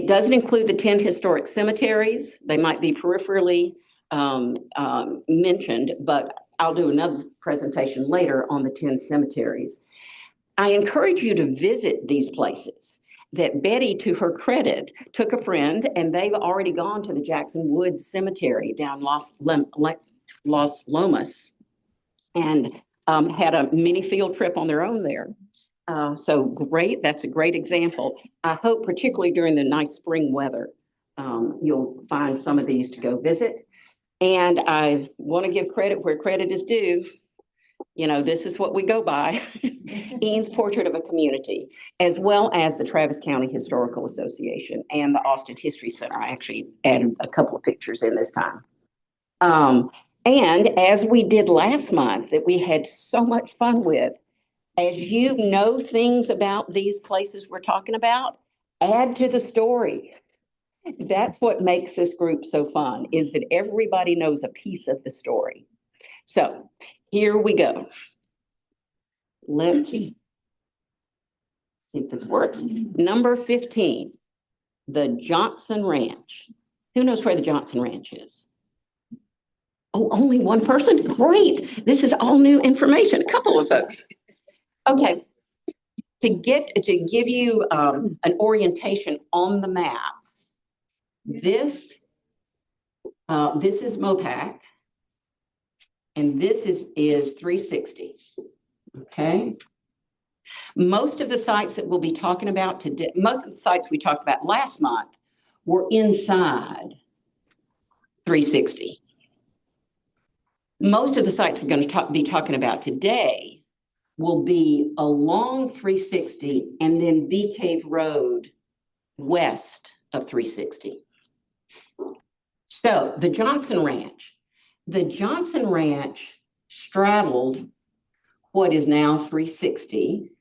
It doesn't include the 10 historic cemeteries. They might be peripherally mentioned, but I'll do another presentation later on the 10 cemeteries. I encourage you to visit these places. That Betty, to her credit, took a friend, and they've already gone to the Jackson Woods Cemetery down Los Lomas, and had a mini field trip on their own there. So great, that's a great example. I hope particularly during the nice spring weather, you'll find some of these to go visit. And I want to give credit where credit is due. You know, this is what we go by. Ian's Portrait of a Community, as well as the Travis County Historical Association and the Austin History Center. I actually added a couple of pictures in this time. And as we did last month, that we had so much fun with, as you know things about these places we're talking about, add to the story. That's what makes this group so fun, is that everybody knows a piece of the story. So here we go. Let's see if this works. Number 15, the Johnson Ranch. Who knows where the Johnson Ranch is? Oh, only one person? Great. This is all new information. A couple of folks. Okay. To give you an orientation on the map, this is Mopac, and this is 360. Okay. Most of the sites that we'll be talking about today, most of the sites we talked about last month were inside 360. Most of the sites we're going to be talking about today will be along 360 and then Bee Cave Road west of 360. So the Johnson Ranch straddled what is now 360,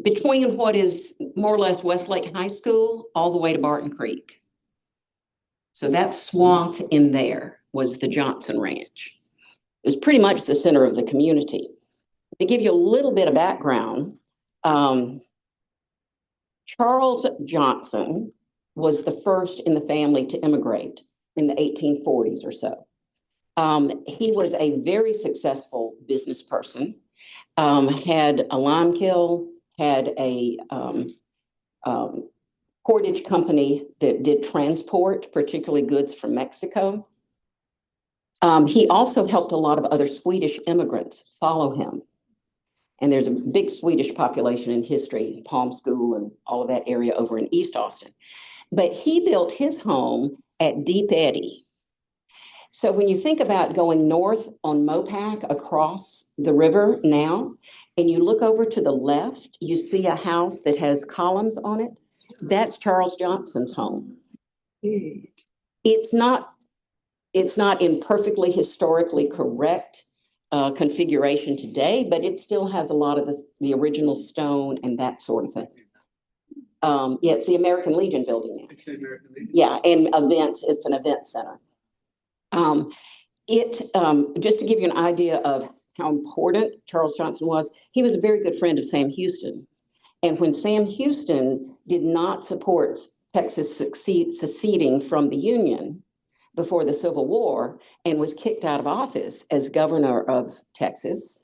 between what is more or less Westlake High School all the way to Barton Creek. So that swamp in there was the Johnson Ranch. It was pretty much the center of the community. To give you a little bit of background, Charles Johnson was the first in the family to immigrate in the 1840s or so. He was a very successful business person, had a lime kiln, had a cordage company that did transport, particularly goods from Mexico. He also helped a lot of other Swedish immigrants follow him. And there's a big Swedish population in history, Palm School and all of that area over in East Austin. But he built his home at Deep Eddy. So when you think about going north on Mopac across the river now, and you look over to the left, you see a house that has columns on it. That's Charles Johnson's home. It's not in perfectly historically correct configuration today, but it still has a lot of the original stone and that sort of thing. Yeah, it's the American Legion building now. It's the American Legion. Yeah, and events, it's an event center. Just to give you an idea of how important Charles Johnson was, he was a very good friend of Sam Houston. And when Sam Houston did not support Texas seceding from the Union before the Civil War and was kicked out of office as governor of Texas,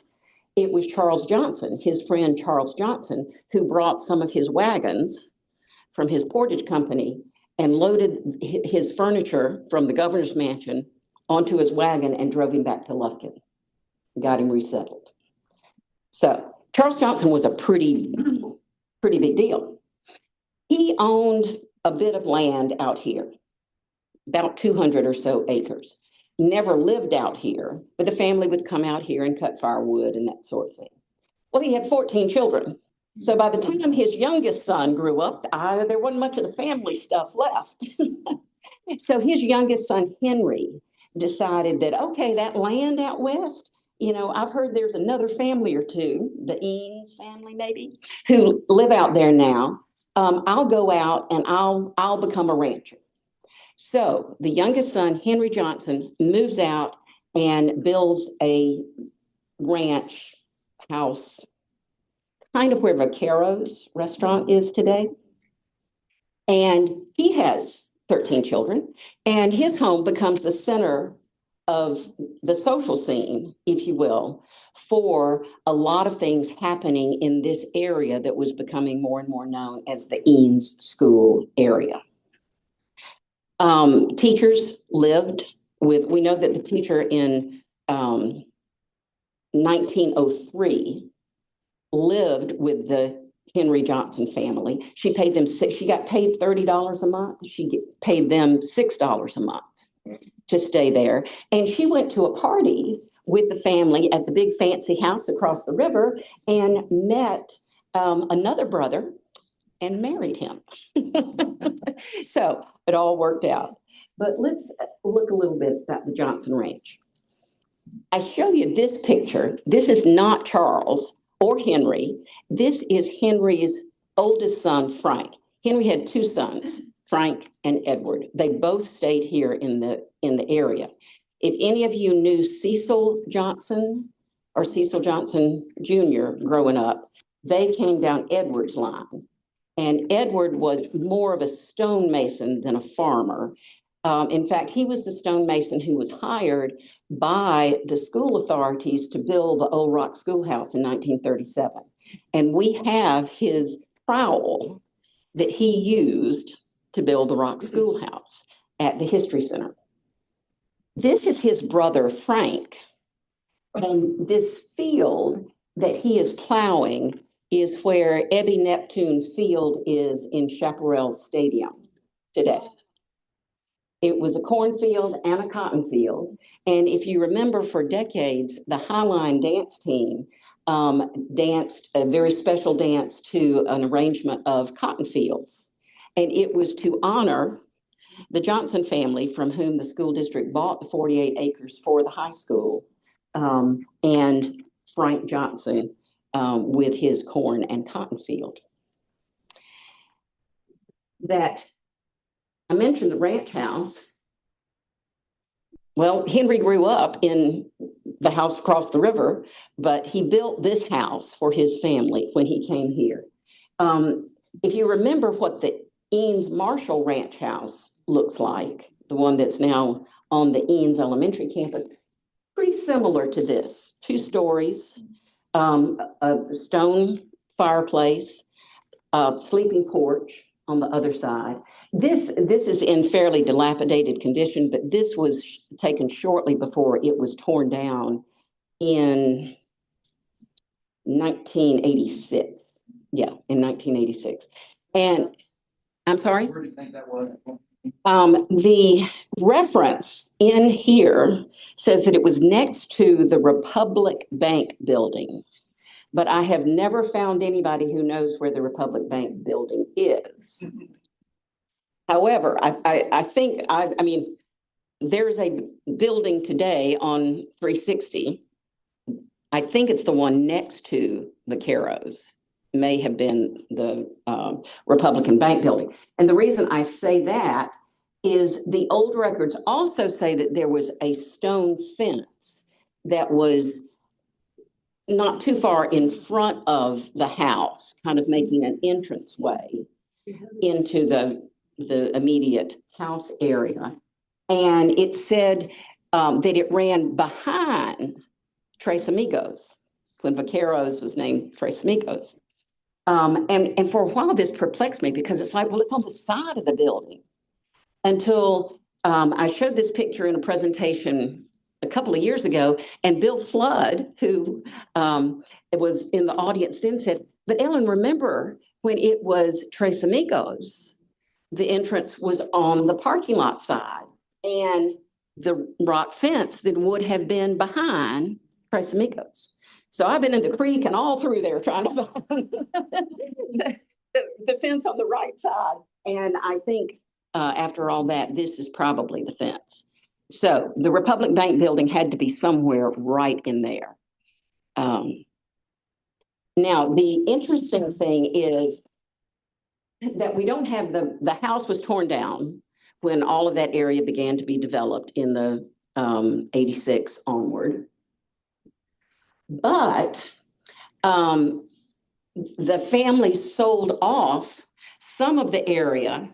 it was Charles Johnson, his friend Charles Johnson, who brought some of his wagons from his portage company and loaded his furniture from the governor's mansion onto his wagon and drove him back to Lufkin, got him resettled. So Charles Johnson was a pretty big deal. He owned a bit of land out here, about 200 or so acres. Never lived out here, but the family would come out here and cut firewood and that sort of thing. Well, he had 14 children. So by the time his youngest son grew up, there wasn't much of the family stuff left. So his youngest son, Henry, decided that, okay, that land out west, I've heard there's another family or two, the Eanes family maybe, who live out there now. I'll go out and I'll become a rancher. So the youngest son, Henry Johnson, moves out and builds a ranch house kind of where Vaquero's restaurant is today. And he has 13 children, and his home becomes the center of the social scene, if you will, for a lot of things happening in this area that was becoming more and more known as the Eanes School area. Teachers lived with, we know that the teacher in 1903 lived with the Henry Johnson family. She got paid $30 a month. Paid them $6 a month to stay there. And she went to a party with the family at the big fancy house across the river and met another brother and married him. So it all worked out. But let's look a little bit at the Johnson Ranch. I show you this picture. This is not Charles or Henry. This is Henry's oldest son, Frank. Henry had two sons, Frank and Edward. They both stayed here in the area. If any of you knew Cecil Johnson or Cecil Johnson Jr. growing up, they came down Edward's line. And Edward was more of a stonemason than a farmer. In fact, he was the stonemason who was hired by the school authorities to build the Old Rock Schoolhouse in 1937. And we have his trowel that he used to build the Rock Schoolhouse at the History Center. This is his brother, Frank. And this field that he is plowing is where Ebby Neptune Field is in Chaparral Stadium today. It was a cornfield and a cotton field. And if you remember, for decades, the Highline dance team danced a very special dance to an arrangement of cotton fields. And it was to honor the Johnson family, from whom the school district bought the 48 acres for the high school, and Frank Johnson with his corn and cotton field. That I mentioned the ranch house. Well, Henry grew up in the house across the river, but he built this house for his family when he came here. If you remember what the Eanes Marshall Ranch House looks like, the one that's now on the Eanes Elementary campus, pretty similar to this. 2 stories, a stone fireplace, sleeping porch on the other side. This is in fairly dilapidated condition, but this was taken shortly before it was torn down in 1986. Yeah, in 1986. And I'm sorry? Where do you think that was? The reference in here says that it was next to the Republic Bank building, but I have never found anybody who knows where the Republic Bank building is. However, I think, I mean, there's a building today on 360. I think it's the one next to Vaquero's. May have been the Republican Bank building. And the reason I say that is the old records also say that there was a stone fence that was not too far in front of the house, kind of making an entranceway into the immediate house area. And it said that it ran behind Tres Amigos when Vaquero's was named Tres Amigos. And for a while, this perplexed me because it's like, well, it's on the side of the building. Until I showed this picture in a presentation a couple of years ago, and Bill Flood, who was in the audience then, said, but Ellen, remember when it was Tres Amigos, the entrance was on the parking lot side, and the rock fence that would have been behind Tres Amigos. So I've been in the creek and all through there trying to find the fence on the right side. And I think after all that, this is probably the fence. So the Republic Bank building had to be somewhere right in there. Now, the interesting thing is that we don't have the house was torn down when all of that area began to be developed in the 86 onward. But the family sold off some of the area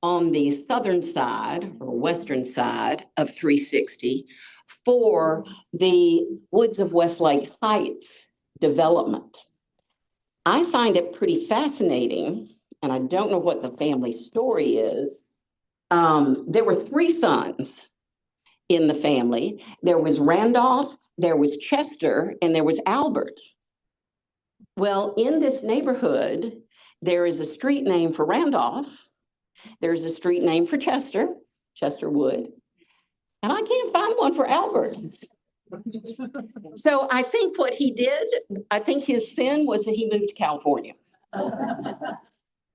on the southern side or western side of 360 for the Woods of Westlake Heights development. I find it pretty fascinating, and I don't know what the family story is. There were three sons in the family. There was Randolph, there was Chester, and there was Albert. Well, in this neighborhood, there is a street name for Randolph. There's a street name for Chester, Chesterwood, and I can't find one for Albert. So I think what he did, I think his sin was that he moved to California.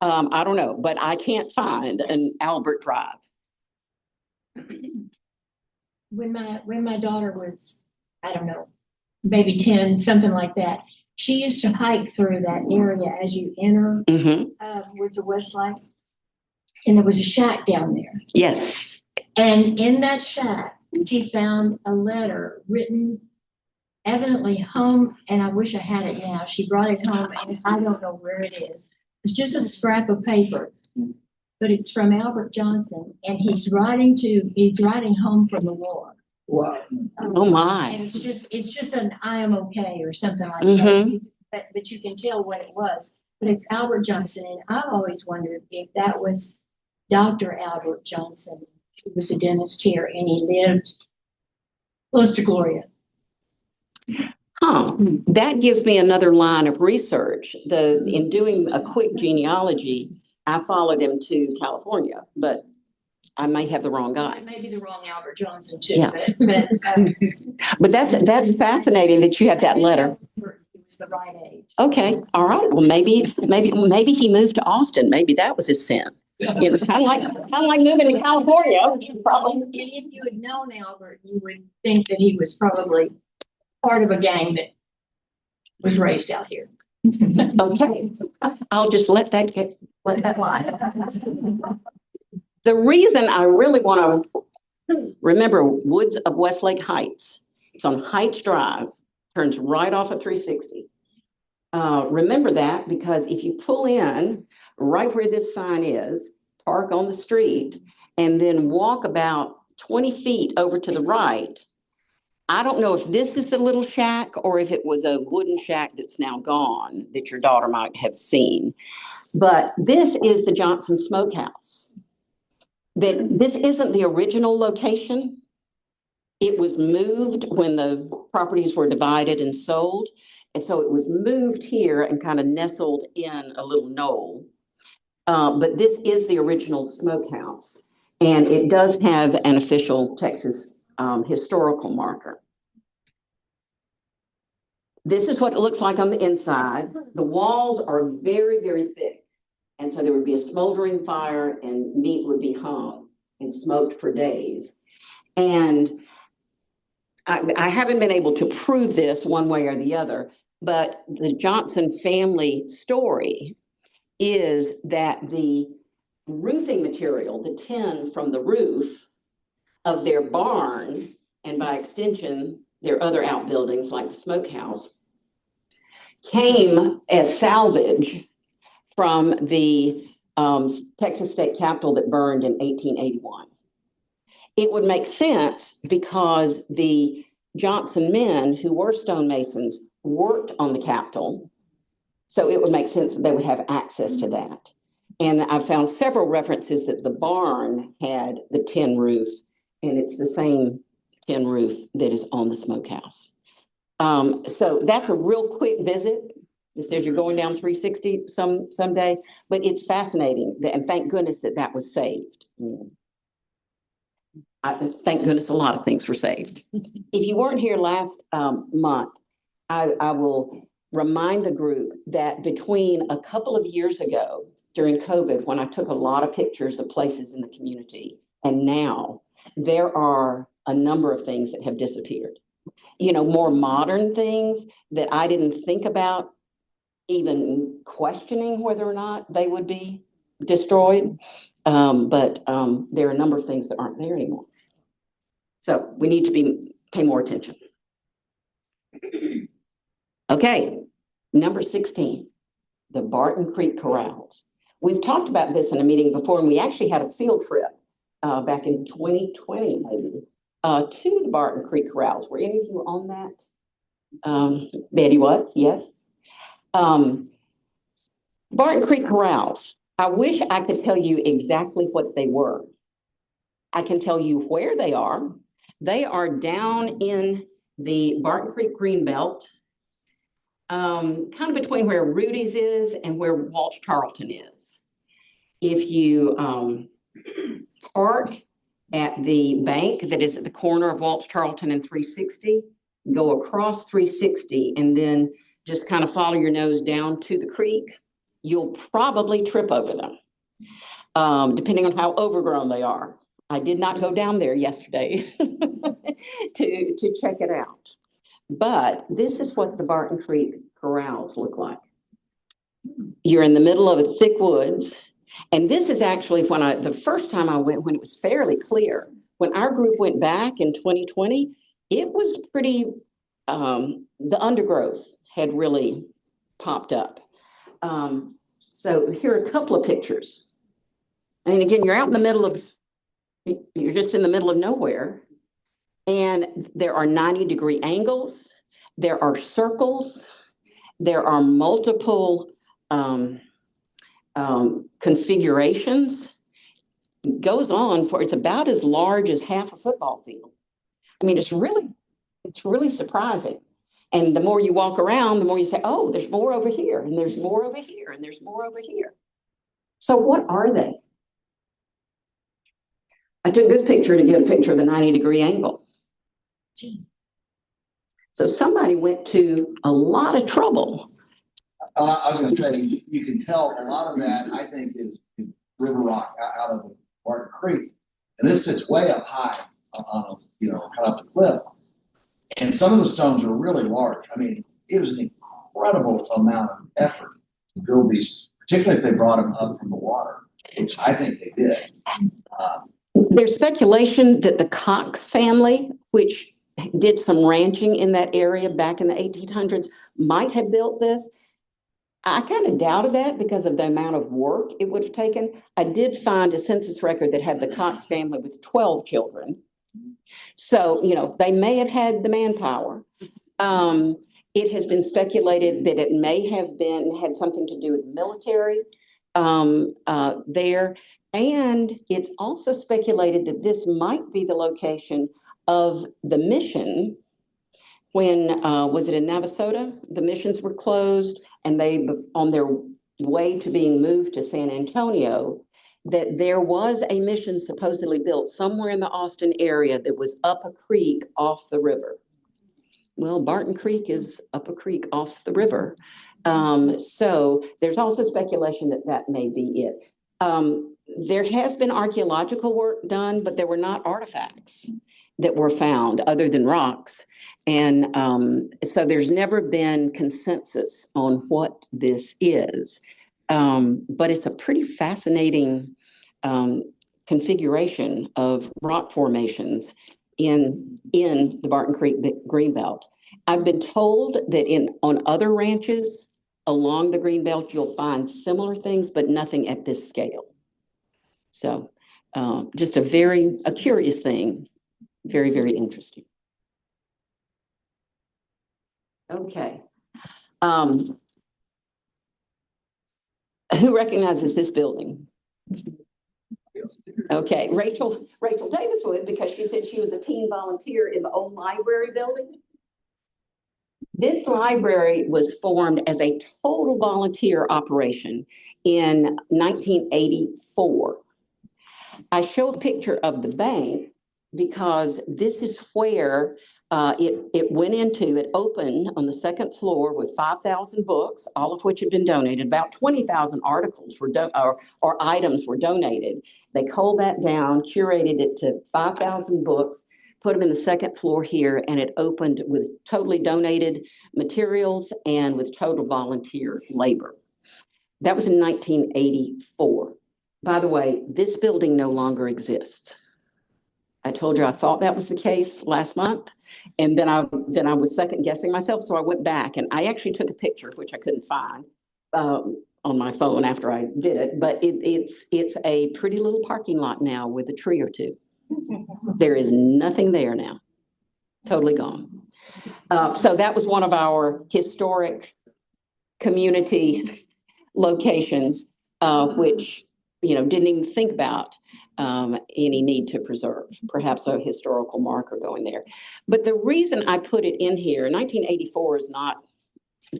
I don't know, but I can't find an Albert Drive. When my daughter was, I don't know, maybe 10, something like that, she used to hike through that area as you enter Woods of Westlake, and there was a shack down there. Yes. And in that shack, she found a letter written, evidently home, and I wish I had it now. She brought it home, and I don't know where it is. It's just a scrap of paper, but it's from Albert Johnson, and he's writing home from the war. Wow. Oh my. And it's just an I am okay or something like that. But you can tell what it was. But it's Albert Johnson, and I've always wondered if that was Dr. Albert Johnson, who was a dentist here, and he lived close to Gloria. That gives me another line of research. In doing a quick genealogy, I followed him to California, but I may have the wrong guy. It may be the wrong Albert Johnson too. Yeah. But that's fascinating that you have that letter. It was the right age. Okay, all right. Well, maybe he moved to Austin. Maybe that was his sin. It was kind of like moving to California. Probably. And if you had known Albert, you would think that he was probably part of a gang that was raised out here. Okay, I'll just let that lie. The reason I really want to remember Woods of Westlake Heights, it's on Heights Drive, turns right off of 360. Remember that because if you pull in right where this sign is, park on the street, and then walk about 20 feet over to the right, I don't know if this is the little shack or if it was a wooden shack that's now gone that your daughter might have seen. But this is the Johnson Smokehouse. This isn't the original location. It was moved when the properties were divided and sold. And so it was moved here and kind of nestled in a little knoll. But this is the original smokehouse. And it does have an official Texas historical marker. This is what it looks like on the inside. The walls are very, very thick. And so there would be a smoldering fire and meat would be hung and smoked for days. And I haven't been able to prove this one way or the other, but the Johnson family story is that the roofing material, the tin from the roof of their barn, and by extension, their other outbuildings like the smokehouse, came as salvage from the Texas State Capitol that burned in 1881. It would make sense because the Johnson men who were stonemasons worked on the Capitol. So it would make sense that they would have access to that. And I found several references that the barn had the tin roof, and it's the same tin roof that is on the smokehouse. So that's a real quick visit. It says you're going down 360 someday, but it's fascinating. And thank goodness that was saved. Thank goodness a lot of things were saved. If you weren't here last month, I will remind the group that between a couple of years ago during COVID, when I took a lot of pictures of places in the community, and now there are a number of things that have disappeared. You know, more modern things that I didn't think about even questioning whether or not they would be destroyed. But there are a number of things that aren't there anymore. So we need to pay more attention. Okay, number 16. the Barton Creek Corrals. We've talked about this in a meeting before, and we actually had a field trip back in 2020, maybe, to the Barton Creek Corrals. Were any of you on that? Betty was, yes. Barton Creek Corrals. I wish I could tell you exactly what they were. I can tell you where they are. They are down in the Barton Creek Greenbelt, kind of between where Rudy's is and where Walsh Tarleton is. If you park at the bank that is at the corner of Walsh Tarleton and 360, go across 360, and then just kind of follow your nose down to the creek, you'll probably trip over them, depending on how overgrown they are. I did not go down there yesterday to check it out. But this is what the Barton Creek Corrals look like. You're in the middle of a thick woods. And this is actually when the first time I went, when it was fairly clear. When our group went back in 2020, it was pretty, the undergrowth had really popped up. So here are a couple of pictures. And again, you're out in the middle of, you're just in the middle of nowhere. And there are 90-degree angles. There are circles. There are multiple configurations. It goes on for, it's about as large as half a football field. I mean, it's really surprising. And the more you walk around, the more you say, oh, there's more over here, and there's more over here, and there's more over here. So what are they? I took this picture to get a picture of the 90-degree angle. Gee. So somebody went to a lot of trouble. I was going to say, you can tell a lot of that, I think, is river rock out of the Barton Creek. And this sits way up high on a, kind of the cliff. And some of the stones are really large. I mean, it was an incredible amount of effort to build these, particularly if they brought them up from the water, which I think they did. There's speculation that the Cox family, which did some ranching in that area back in the 1800s, might have built this. I kind of doubted that because of the amount of work it would have taken. I did find a census record that had the Cox family with 12 children. So, they may have had the manpower. It has been speculated that it may have had something to do with military there. And it's also speculated that this might be the location of the mission when, was it in Navasota? The missions were closed and they, on their way to being moved to San Antonio, that there was a mission supposedly built somewhere in the Austin area that was up a creek off the river. Well, Barton Creek is up a creek off the river. So there's also speculation that that may be it. There has been archaeological work done, but there were not artifacts that were found other than rocks. And so there's never been consensus on what this is. But it's a pretty fascinating configuration of rock formations in the Barton Creek Greenbelt. I've been told that on other ranches along the Greenbelt, you'll find similar things, but nothing at this scale. So just a curious thing, very, very interesting. Okay. Who recognizes this building? Okay, Rachel Davis would, because she said she was a teen volunteer in the old library building. This library was formed as a total volunteer operation in 1984. I show a picture of the bank because this is where it went into. It opened on the second floor with 5,000 books, all of which had been donated. About 20,000 articles or items were donated. They culled that down, curated it to 5,000 books, put them in the second floor here, and it opened with totally donated materials and with total volunteer labor. That was in 1984. By the way, this building no longer exists. I told you I thought that was the case last month, and then I was second guessing myself, so I went back and I actually took a picture, which I couldn't find, on my phone after I did it, but it's a pretty little parking lot now with a tree or two. There is nothing there now, totally gone. So that was one of our historic community locations, which, didn't even think about any need to preserve, perhaps a historical marker going there. But the reason I put it in here, 1984 is not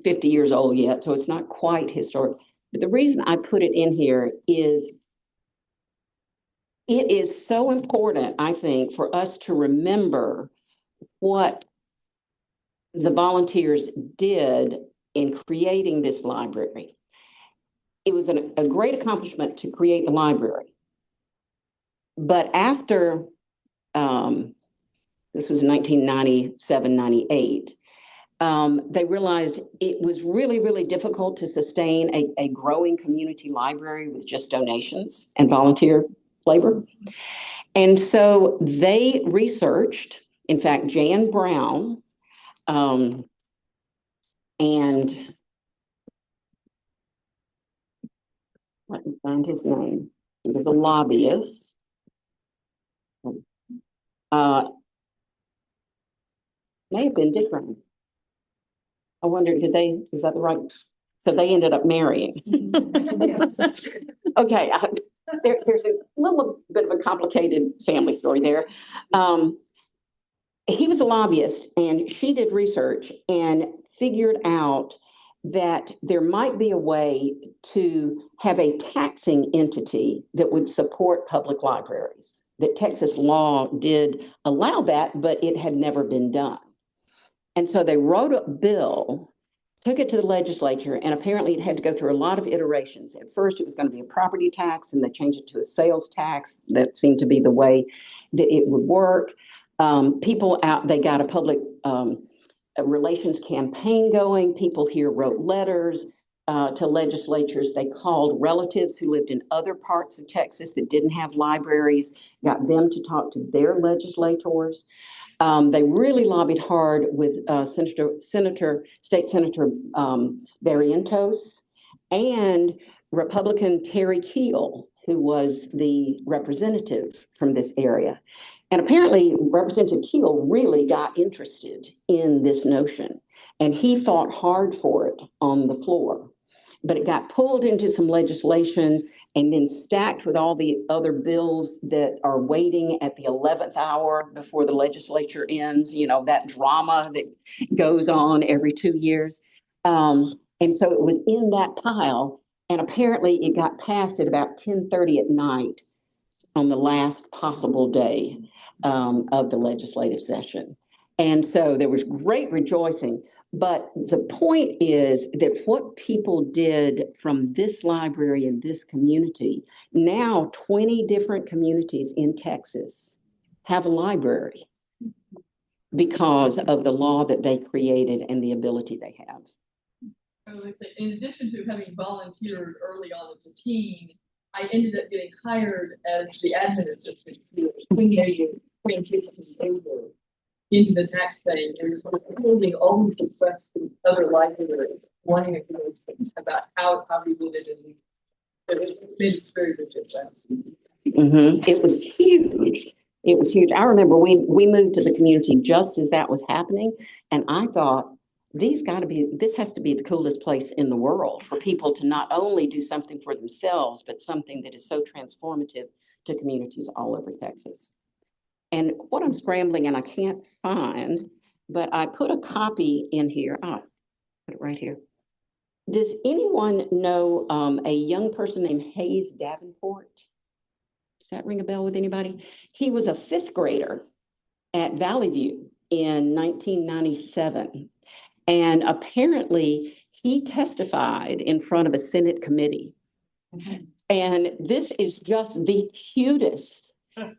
50 years old yet, so it's not quite historic. But the reason I put it in here is it is so important, I think, for us to remember what the volunteers did in creating this library. It was a great accomplishment to create the library. But after, this was 1997, 98, they realized it was really, really difficult to sustain a growing community library with just donations and volunteer labor. And so they researched, in fact, Jan Brown, and let me find his name. He was a lobbyist. May have been Dick Brown. I wonder, is that the right? So they ended up marrying. Okay, there's a little bit of a complicated family story there. He was a lobbyist, and she did research and figured out that there might be a way to have a taxing entity that would support public libraries. That Texas law did allow that, but it had never been done. And so they wrote a bill, took it to the legislature, and apparently it had to go through a lot of iterations. At first, it was going to be a property tax, and they changed it to a sales tax. That seemed to be the way that it would work. People out, they got a public relations campaign going. People here wrote letters to legislatures. They called relatives who lived in other parts of Texas that didn't have libraries, got them to talk to their legislators. They really lobbied hard with State Senator Barrientos and Republican Terry Keel, who was the representative from this area. And apparently Representative Keel really got interested in this notion, and he fought hard for it on the floor. But it got pulled into some legislation and then stacked with all the other bills that are waiting at the 11th hour before the legislature ends, that drama that goes on every 2 years. And so it was in that pile, and apparently it got passed at about 10:30 at night on the last possible day of the legislative session. And so there was great rejoicing. But the point is that what people did from this library in this community, now 20 different communities in Texas have a library because of the law that they created and the ability they have. In addition to having volunteered early on as a teen, I ended up getting hired as the admin assistant into the tax thing, and was holding all these requests from other libraries wanting information about how we did it, and it was very good. It was huge. It was huge. I remember we moved to the community just as that was happening, and I thought, this has to be the coolest place in the world for people to not only do something for themselves, but something that is so transformative to communities all over Texas. And what I'm scrambling and I can't find, but I put a copy in here. Put it right here. Does anyone know a young person named Hayes Davenport? Does that ring a bell with anybody? He was a 5th grader at Valley View in 1997. And apparently he testified in front of a Senate committee. Mm-hmm. And this is just the cutest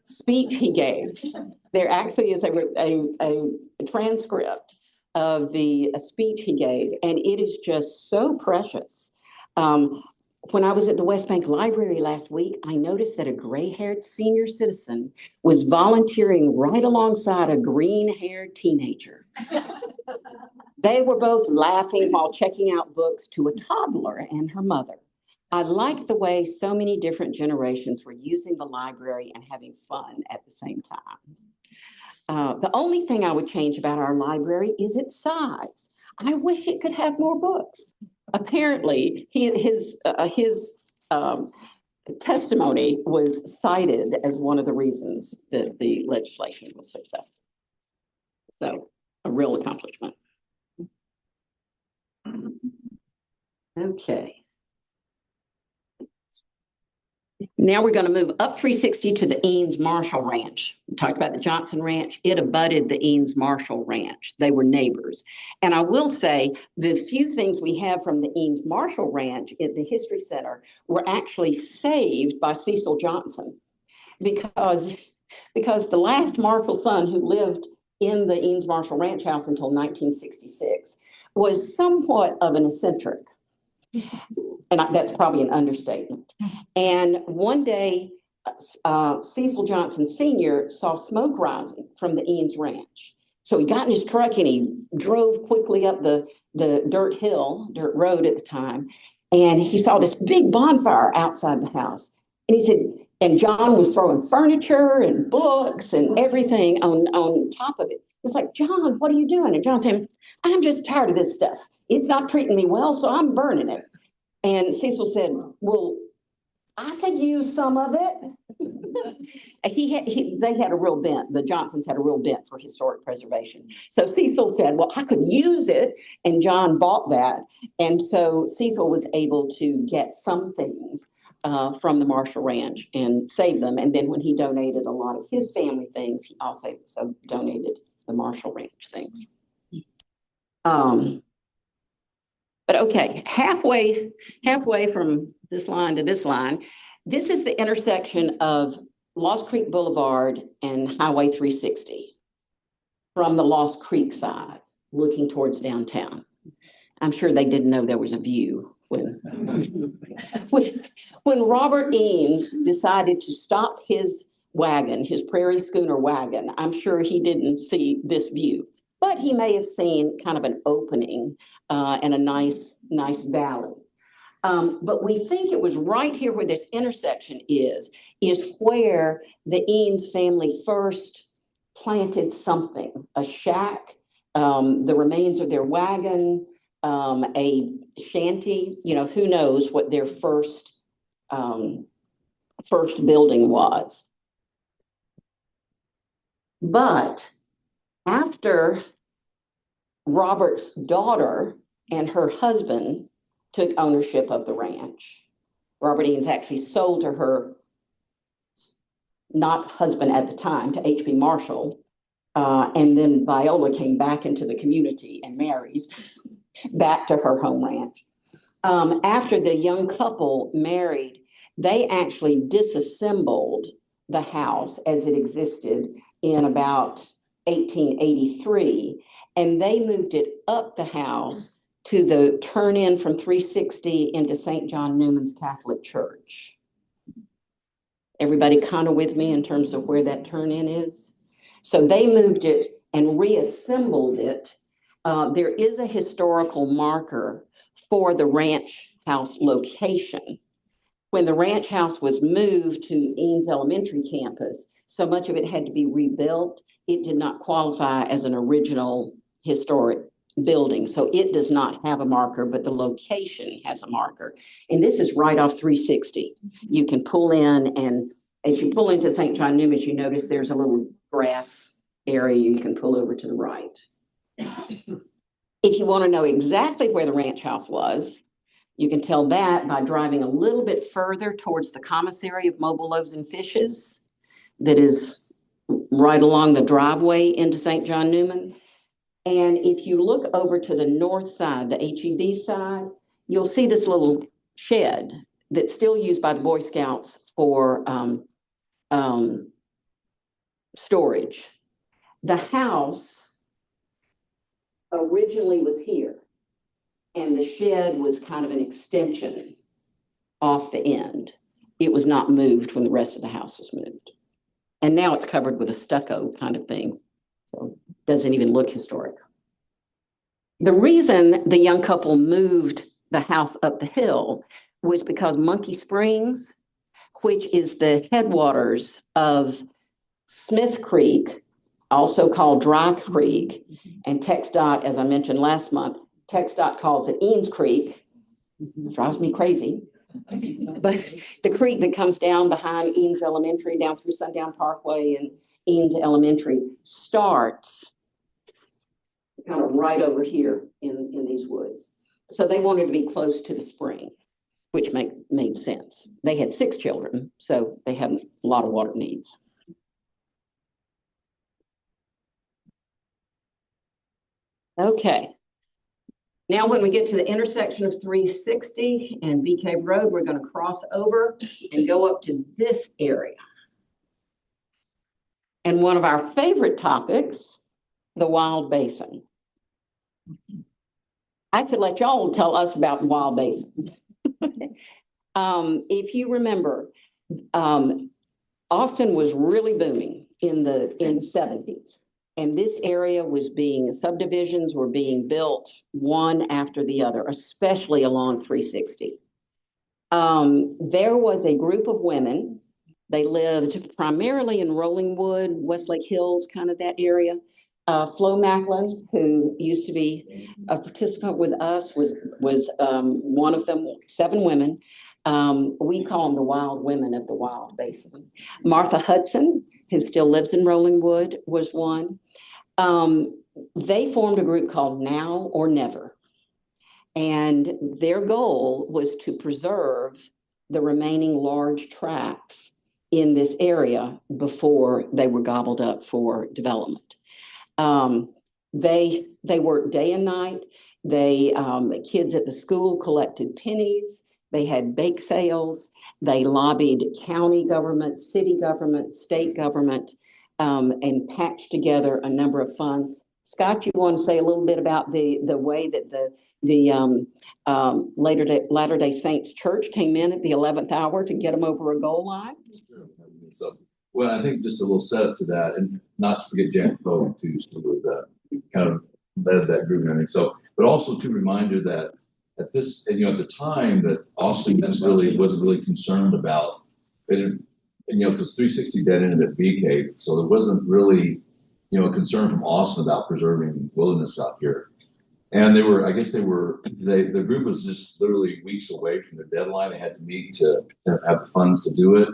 speech he gave. There actually is a transcript of the speech he gave, and it is just so precious. when I was at the West Bank Library last week, I noticed that a gray-haired senior citizen was volunteering right alongside a green-haired teenager. They were both laughing while checking out books to a toddler and her mother. I like the way so many different generations were using the library and having fun at the same time. The only thing I would change about our library is its size. I wish it could have more books. Apparently, his testimony was cited as one of the reasons that the legislation was successful. So, a real accomplishment. Okay. Now we're going to move up 360 to the Eanes Marshall Ranch. We talked about the Johnson Ranch. It abutted the Eanes Marshall Ranch. They were neighbors. And I will say the few things we have from the Eanes Marshall Ranch at the History Center were actually saved by Cecil Johnson because the last Marshall son who lived in the Eanes Marshall Ranch house until 1966 was somewhat of an eccentric. And that's probably an understatement. And one day, Cecil Johnson Sr. saw smoke rising from the Eanes Ranch. So he got in his truck and he drove quickly up the dirt road at the time. And he saw this big bonfire outside the house. And he said, and John was throwing furniture and books and everything on top of it. It's like, John, what are you doing? And John said, I'm just tired of this stuff. It's not treating me well, so I'm burning it. And Cecil said, well, I could use some of it. They had a real bent. The Johnsons had a real bent for historic preservation. So Cecil said, well, I could use it. And John bought that. And so Cecil was able to get some things from the Marshall Ranch and save them. And then when he donated a lot of his family things, he also donated the Marshall Ranch things. But okay, halfway from this line to this line, this is the intersection of Lost Creek Boulevard and Highway 360 from the Lost Creek side, looking towards downtown. I'm sure they didn't know there was a view when Robert Eanes decided to stop his wagon, his Prairie Schooner wagon. I'm sure he didn't see this view. But he may have seen kind of an opening and a nice valley. But we think it was right here where this intersection is where the Eanes family first planted something, a shack, the remains of their wagon, a shanty, who knows what their first building was. But after Robert's daughter and her husband took ownership of the ranch, Robert Eanes actually sold to her not husband at the time, to H.B. Marshall. And then Viola came back into the community and married back to her home ranch. After the young couple married, they actually disassembled the house as it existed in about 1883, and they moved it up the house to the turn in from 360 into St. John Newman's Catholic Church. Everybody kind of with me in terms of where that turn in is? So they moved it and reassembled it. There is a historical marker for the ranch house location. When the ranch house was moved to Eanes Elementary campus, so much of it had to be rebuilt. It did not qualify as an original historic building. So it does not have a marker, but the location has a marker. And this is right off 360. You can pull in, and as you pull into St. John Newman's, you notice there's a little grass area you can pull over to the right. If you want to know exactly where the ranch house was, you can tell that by driving a little bit further towards the commissary of Mobile Loaves and Fishes that is right along the driveway into St. John Newman. And if you look over to the north side, the HEB side, you'll see this little shed that's still used by the Boy Scouts for storage. The house originally was here, and the shed was kind of an extension off the end. It was not moved when the rest of the house was moved. And now it's covered with a stucco kind of thing. So it doesn't even look historic. The reason the young couple moved the house up the hill was because Monkey Springs, which is the headwaters of Smith Creek, also called Dry Creek, and TxDOT, as I mentioned last month, TxDOT calls it Eanes Creek. It drives me crazy. But the creek that comes down behind Eanes Elementary, down through Sundown Parkway and Eanes Elementary, starts kind of right over here in these woods. So they wanted to be close to the spring, which made sense. They had 6 children, so they had a lot of water needs. Okay. Now, when we get to the intersection of 360 and Bee Cave Road, we're going to cross over and go up to this area. And one of our favorite topics, the Wild Basin. I should let y'all tell us about the Wild Basin. If you remember, Austin was really booming in the 70s. And this area was subdivisions were being built one after the other, especially along 360. There was a group of women. They lived primarily in Rollingwood, Westlake Hills, kind of that area. Flo Macklin, who used to be a participant with us, was one of them, 7 women. We call them the Wild Women of the Wild Basin. Martha Hudson, who still lives in Rollingwood, was one. They formed a group called Now or Never. And their goal was to preserve the remaining large tracts in this area before they were gobbled up for development. They worked day and night. Kids at the school collected pennies. They had bake sales. They lobbied county government, city government, state government, and patched together a number of funds. Scott, you want to say a little bit about the way that the Latter-day Saints Church came in at the 11th hour to get them over a goal line? So, well, I think just a little setup to that, and not to forget Janet Bowen too, who kind of led that group and everything. So, but also to reminder that at this, at the time that Austin wasn't really concerned about it, because 360 dead ended at Bee Cave, so there wasn't really, a concern from Austin about preserving wilderness out here. And the group was just literally weeks away from the deadline. They had to meet to have the funds to do it.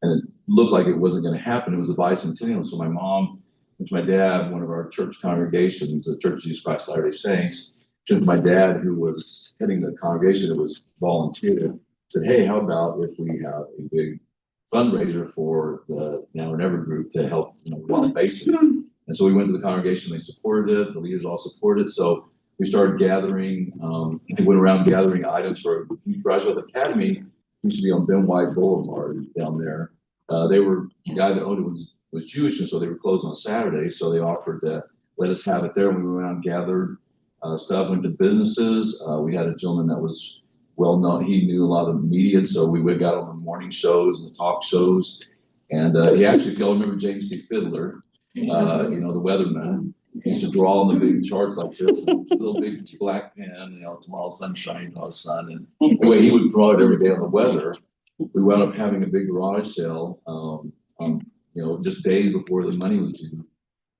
And it looked like it wasn't going to happen. It was a bicentennial. So my mom and my dad, one of our church congregations, the Church of Jesus Christ of Latter-day Saints, to my dad, who was heading the congregation that was volunteered, said, hey, how about if we have a big fundraiser for the Now or Never group to help Wild Basin? And so we went to the congregation, they supported it, the leaders all supported it. So we started gathering, we went around gathering items for Youth Graduate Academy, used to be on Ben White Boulevard down there. The guy that owned it was Jewish, and so they were closed on Saturdays. So they offered to let us have it there. We went around, gathered stuff, went to businesses. We had a gentleman that was well known. He knew a lot of the media, so we got on the morning shows and the talk shows. And he actually, if y'all remember James C. Fiddler, the weatherman, he used to draw on the big charts like this, with a little big black pen, tomorrow's sunshine, tomorrow's sun. And the way he would draw it every day on the weather, we wound up having a big garage sale, just days before the money was due.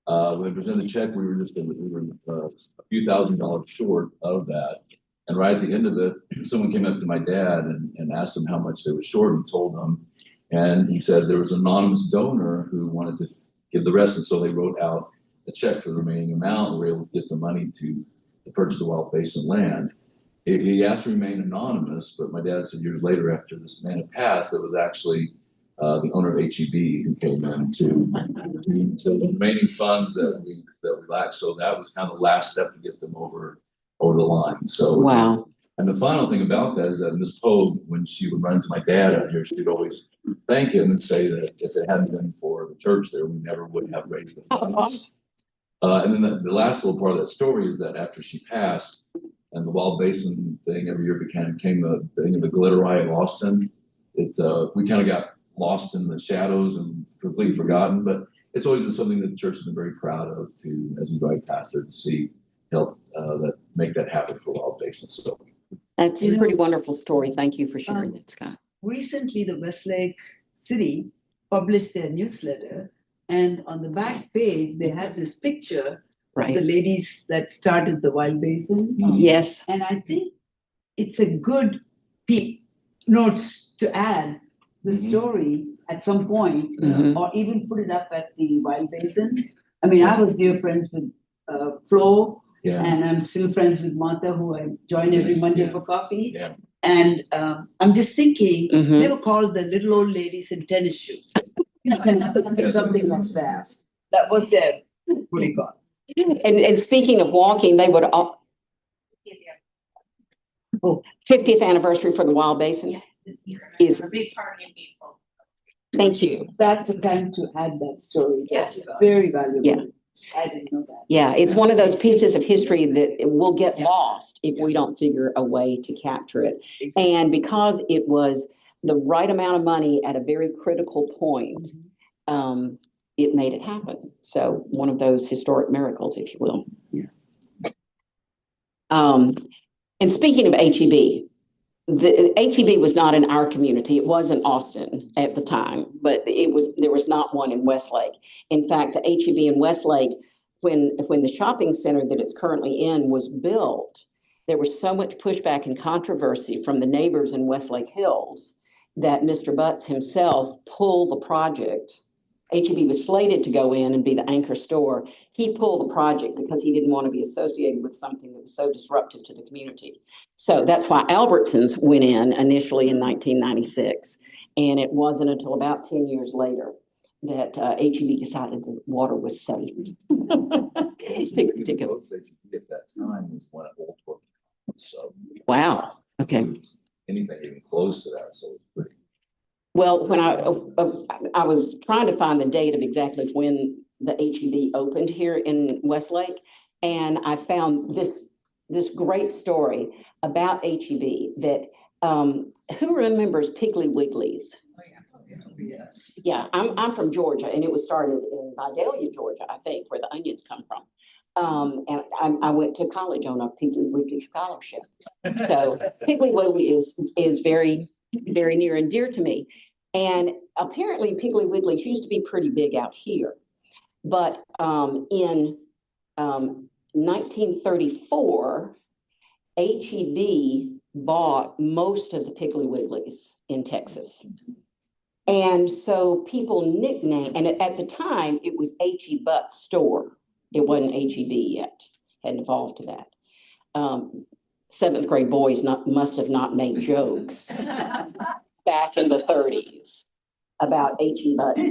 When we presented the check, we were a few $1,000s short of that. And right at the end of it, someone came up to my dad and asked him how much they were short, and told him. And he said there was an anonymous donor who wanted to give the rest. And so they wrote out a check for the remaining amount, and we were able to get the money to purchase the Wild Basin land. He asked to remain anonymous, but my dad said years later, after this man had passed, that was actually the owner of HEB who came in to the remaining funds that we lacked. So that was kind of the last step to get them over the line. So wow. And the final thing about that is that Miss Pogue, when she would run into my dad out here, she'd always thank him and say that if it hadn't been for the church there, we never would have raised the funds. And then the last little part of that story is that after she passed, And the Wild Basin thing every year became the thing of the Glitter Eye of Austin. We kind of got lost in the shadows and completely forgotten, but it's always been something that the church has been very proud of to, as you drive past there, to see help make that happen for Wild Basin. So That's a pretty wonderful story. Thank you for sharing that, Scott. Recently, the Westlake City published their newsletter, and on the back page, they had this picture of the Right. ladies that started the Wild Basin. Yes. And I think it's a good note to add the story at some point, Mhm. or even put it up at the Wild Basin. I mean, I was dear friends with Flo, yeah, and I'm still friends with Martha, who I join every Yes, Monday yeah. for coffee. yeah. And I'm just thinking, Mhm. they were called the little old ladies in tennis shoes. Something like that. That was their booty call. And speaking of walking, they would all, 50th anniversary for the Wild Basin is, A big party in April. thank you. That's a time to add that story. Yes. That's very valuable. Yeah. I didn't know that. Yeah, it's one of those pieces of history that it will get Yeah. lost if we don't figure a way to capture it. Exactly. And because it was the right amount of money at a very critical point, it made it happen. So one of those historic miracles, if you will. Yeah. And speaking of HEB, the HEB was not in our community. It was in Austin at the time, but there was not one in Westlake. In fact, the HEB in Westlake, when the shopping center that it's currently in was built, there was so much pushback and controversy from the neighbors in Westlake Hills that Mr. Butts himself pulled the project. HEB was slated to go in and be the anchor store. He pulled the project because he didn't want to be associated with something that was so disruptive to the community. So that's why Albertsons went in initially in 1996. And it wasn't until about 10 years later that HEB decided the water was safe. to go. At that time was when it all took. So Wow. Okay. anything even close to that, so it's pretty. Well, when I was trying to find the date of exactly when the HEB opened here in Westlake, and I found this great story about HEB that who remembers Piggly Wiggly's? Yeah, I'm from Georgia, and it was started in Vidalia, Georgia, I think, where the onions come from. And I went to college on a Piggly Wiggly scholarship. So Piggly Wiggly is very, very near and dear to me. And apparently Piggly Wiggly's used to be pretty big out here. But in 1934, HEB bought most of the Piggly Wigglies in Texas. And so people nicknamed, and at the time it was H.E. Butts store. It wasn't HEB yet, hadn't evolved to that. Seventh grade boys must have not made jokes back in the 30s about H.E. Butts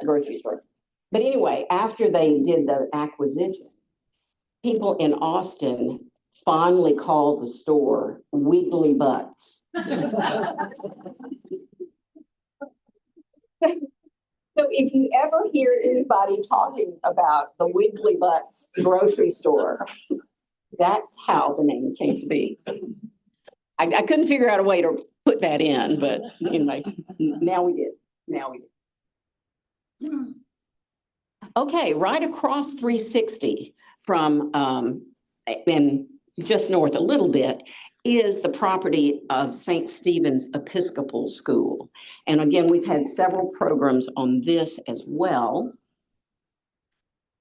grocery store. But anyway, after they did the acquisition, people in Austin fondly called the store Wiggly Butts. So if you ever hear anybody talking about the Wiggly Butts grocery store, that's how the name came to be. I couldn't figure out a way to put that in, but anyway, now we did. Okay, right across 360 from, and just north a little bit, is the property of St. Stephen's Episcopal School. And again, we've had several programs on this as well.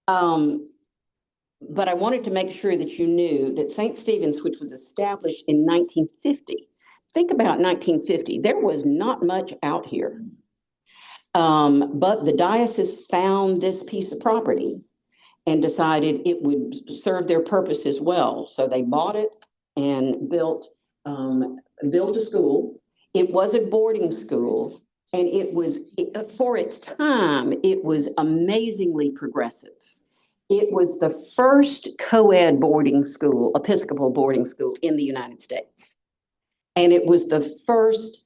But I wanted to make sure that you knew that St. Stephen's, which was established in 1950, think about 1950, there was not much out here. But the diocese found this piece of property and decided it would serve their purpose as well. So they bought it and built a school. It was a boarding school, and for its time, it was amazingly progressive. It was the first co-ed boarding school, Episcopal boarding school in the United States. And it was the first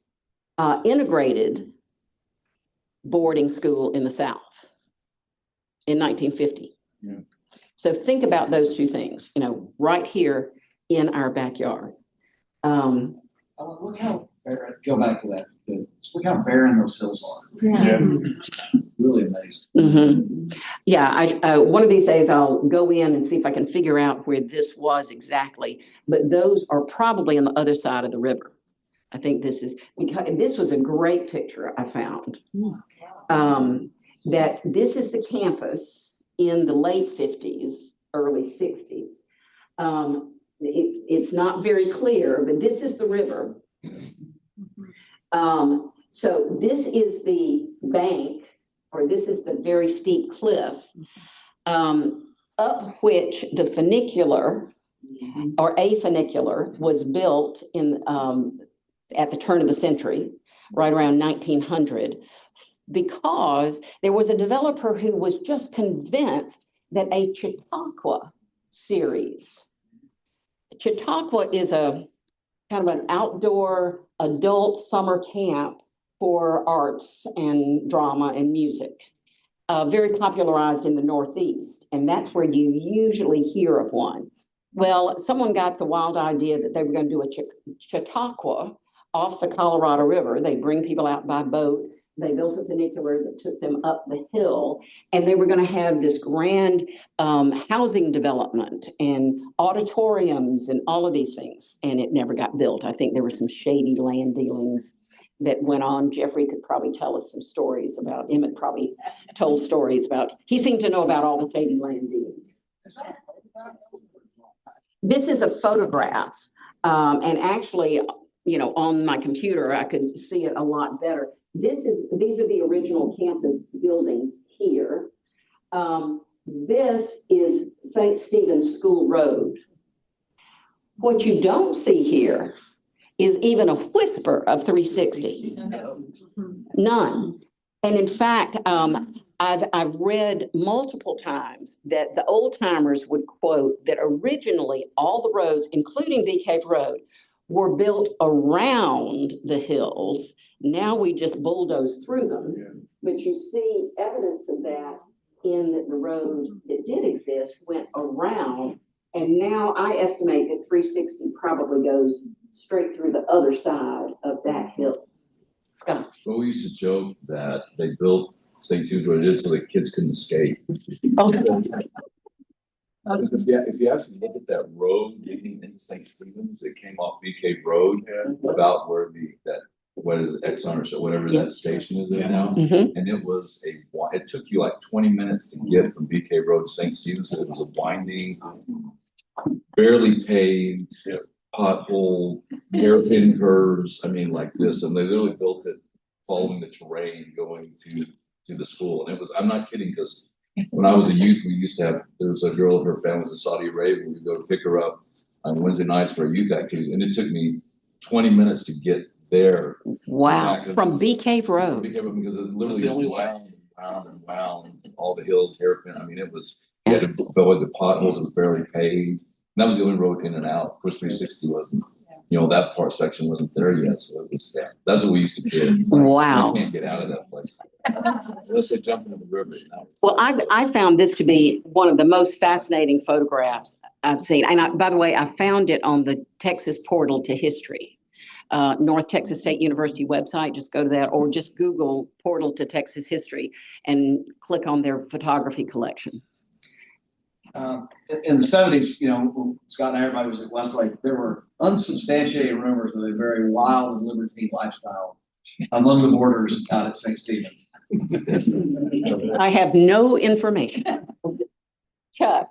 integrated boarding school in the South in 1950. Yeah. So think about those two things, right here in our backyard. Look how barren, go back to that. Look how barren those hills are. Yeah. Really amazing. Mhm. Yeah, one of these days I'll go in and see if I can figure out where this was exactly, but those are probably on the other side of the river. I think this is, because this was a great picture I found. That this is the campus in the late 50s, early 60s. It's not very clear, but this is the river. So this is the bank, or this is the very steep cliff, up which the funicular, or a funicular, was built in at the turn of the century, right around 1900, because there was a developer who was just convinced that a Chautauqua series. Chautauqua is a kind of an outdoor adult summer camp for arts and drama and music, very popularized in the Northeast, and that's where you usually hear of one. Well, someone got the wild idea that they were going to do a Chautauqua off the Colorado River. They bring people out by boat. They built a funicular that took them up the hill, and they were going to have this grand housing development and auditoriums and all of these things, and it never got built. I think there were some shady land dealings that went on. Jeffrey could probably tell us some stories about, Emmett probably told stories about, he seemed to know about all the shady land dealings. This is a photograph, and actually, you know, on my computer, I could see it a lot better. These are the original campus buildings here. This is St. Stephen's School Road. What you don't see here is even a whisper of 360. None. And in fact, I've read multiple times that the old timers would quote that originally all the roads, including Bee Cave Road, were built around the hills. Now we just bulldoze through them. Yeah. But you see evidence of that in that the road that did exist went around. And now I estimate that 360 probably goes straight through the other side of that hill. Scott. Well, we used to joke that they built St. Stephen's what it is so the kids couldn't escape. Oh. If you actually look at that road leading into St. Stephen's, it came off Bee Cave Road, about where what is it, Exxon or so, whatever that station is there now. Mm-hmm. And it took you like 20 minutes to get from Bee Cave Road to St. Stephen's, because it was a winding, barely paved, pothole, hairpin curves, I mean, like this, and they literally built it following the terrain going to the school. And it was, I'm not kidding, because when I was a youth, we used to have, there was a girl, her family was in Saudi Arabia, we'd go to pick her up on Wednesday nights for youth activities, and it took me 20 minutes to get there. Wow, from Bee Cave Road. Because it literally just wound and wound all the hills, hairpin, I mean, it was, you had to avoid the potholes, it was barely paved. That was the only road in and out. Of course, 360 wasn't, you know, that section wasn't there yet. So it was, that's what we used to do. Like, wow. You can't get out of that place unless they jump into the river. Well, I found this to be one of the most fascinating photographs I've seen. And by the way, I found it on the Texas Portal to History, North Texas State University website. Just go to that, or just Google Portal to Texas History and click on their photography collection. In the 70s, you know, when Scott and everybody was at Westlake, there were unsubstantiated rumors of a very wild and libertine lifestyle among the boarders out at St. Stephen's. I have no information. Chuck.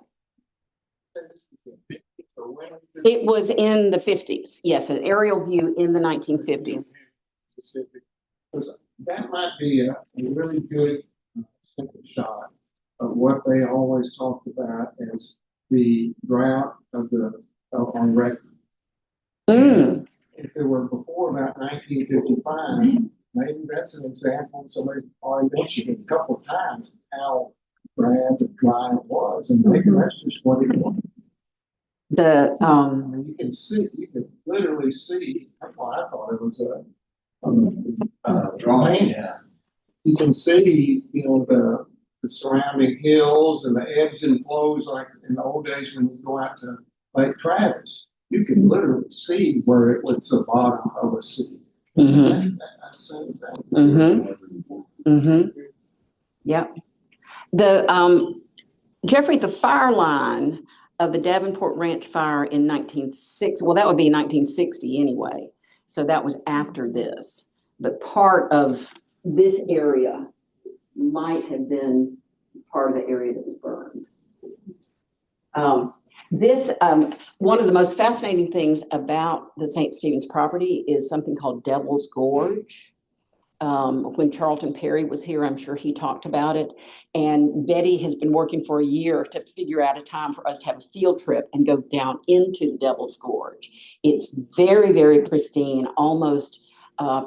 It was in the 50s. Yes, an aerial view in the 1950s. That might be a really good simple shot of what they always talked about as the drought of on record. Mm. If it were before about 1955, maybe that's an example. Somebody already mentioned it a couple of times how bad the dry it was, and maybe that's just what it was. You can literally see. That's why I thought it was a Drawing. Yeah. You can see, you know, the surrounding hills and the ebbs and flows, like in the old days when you go out to Lake Travis. you can literally see where it was the bottom of a sea. Mhm. That's the same thing. Yep. The, Jeffrey, the fire line of the Davenport Ranch fire in 1960, well, that would be 1960 anyway. So that was after this. But part of this area might have been part of the area that was burned. One of the most fascinating things about the St. Stephen's property is something called Devil's Gorge. When Charlton Perry was here, I'm sure he talked about it. And Betty has been working for a year to figure out a time for us to have a field trip and go down into the Devil's Gorge. It's very, very pristine, almost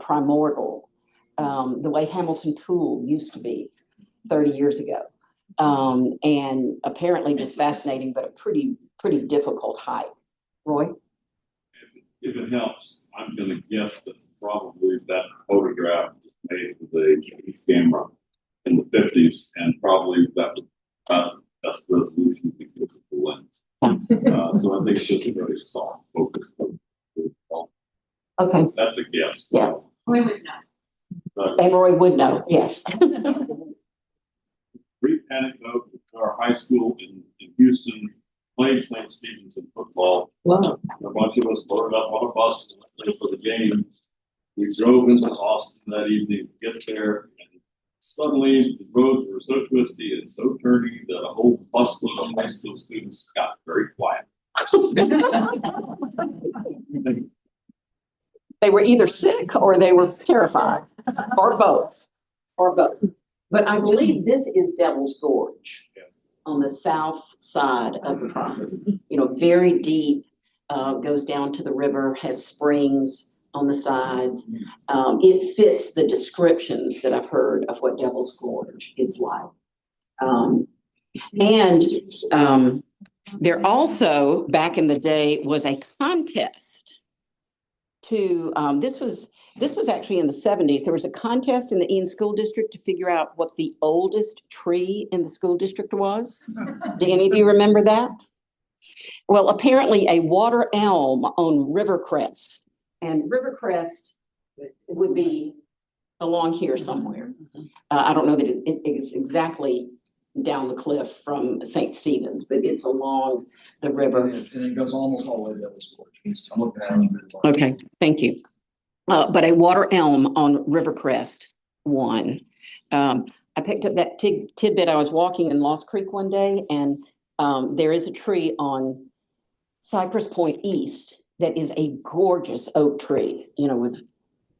primordial, the way Hamilton Pool used to be 30 years ago. And apparently just fascinating, but a pretty difficult hike. Roy? If it helps, I'm gonna guess that probably that photograph was made with a camera in the 50s, and probably that was about the best resolution we could get with the lens. So I think it's just a very soft focus. Okay. That's a guess. Yeah. We would know. And Roy would know, yes. Brief anecdote, our high school in Houston played St. Stephen's in football. Wow. A bunch of us loaded up on a bus and went for the game. We drove into Austin that evening, get there, and suddenly the roads were so twisty and so turny that a whole busload of high school students got very quiet. They were either sick or they were terrified, or both, But I believe this is Devil's Gorge on the south side of the property. You know, very deep, goes down to the river, has springs on the sides. It fits the descriptions that I've heard of what Devil's Gorge is like. There also, back in the day, was a contest to, this was actually in the 70s. There was a contest in the Eaton School District to figure out what the oldest tree in the school district was. Do any of you remember that? Well, apparently a water elm on Rivercrest, and Rivercrest would be along here somewhere. I don't know that it is exactly down the cliff from St. Stephen's, but it's along the river. And it goes almost all the way to Devil's Gorge. I'm looking at it. Okay, thank you. But a water elm on Rivercrest won. I picked up that tidbit. I was walking in Lost Creek one day, and there is a tree on Cypress Point East that is a gorgeous oak tree, you know, with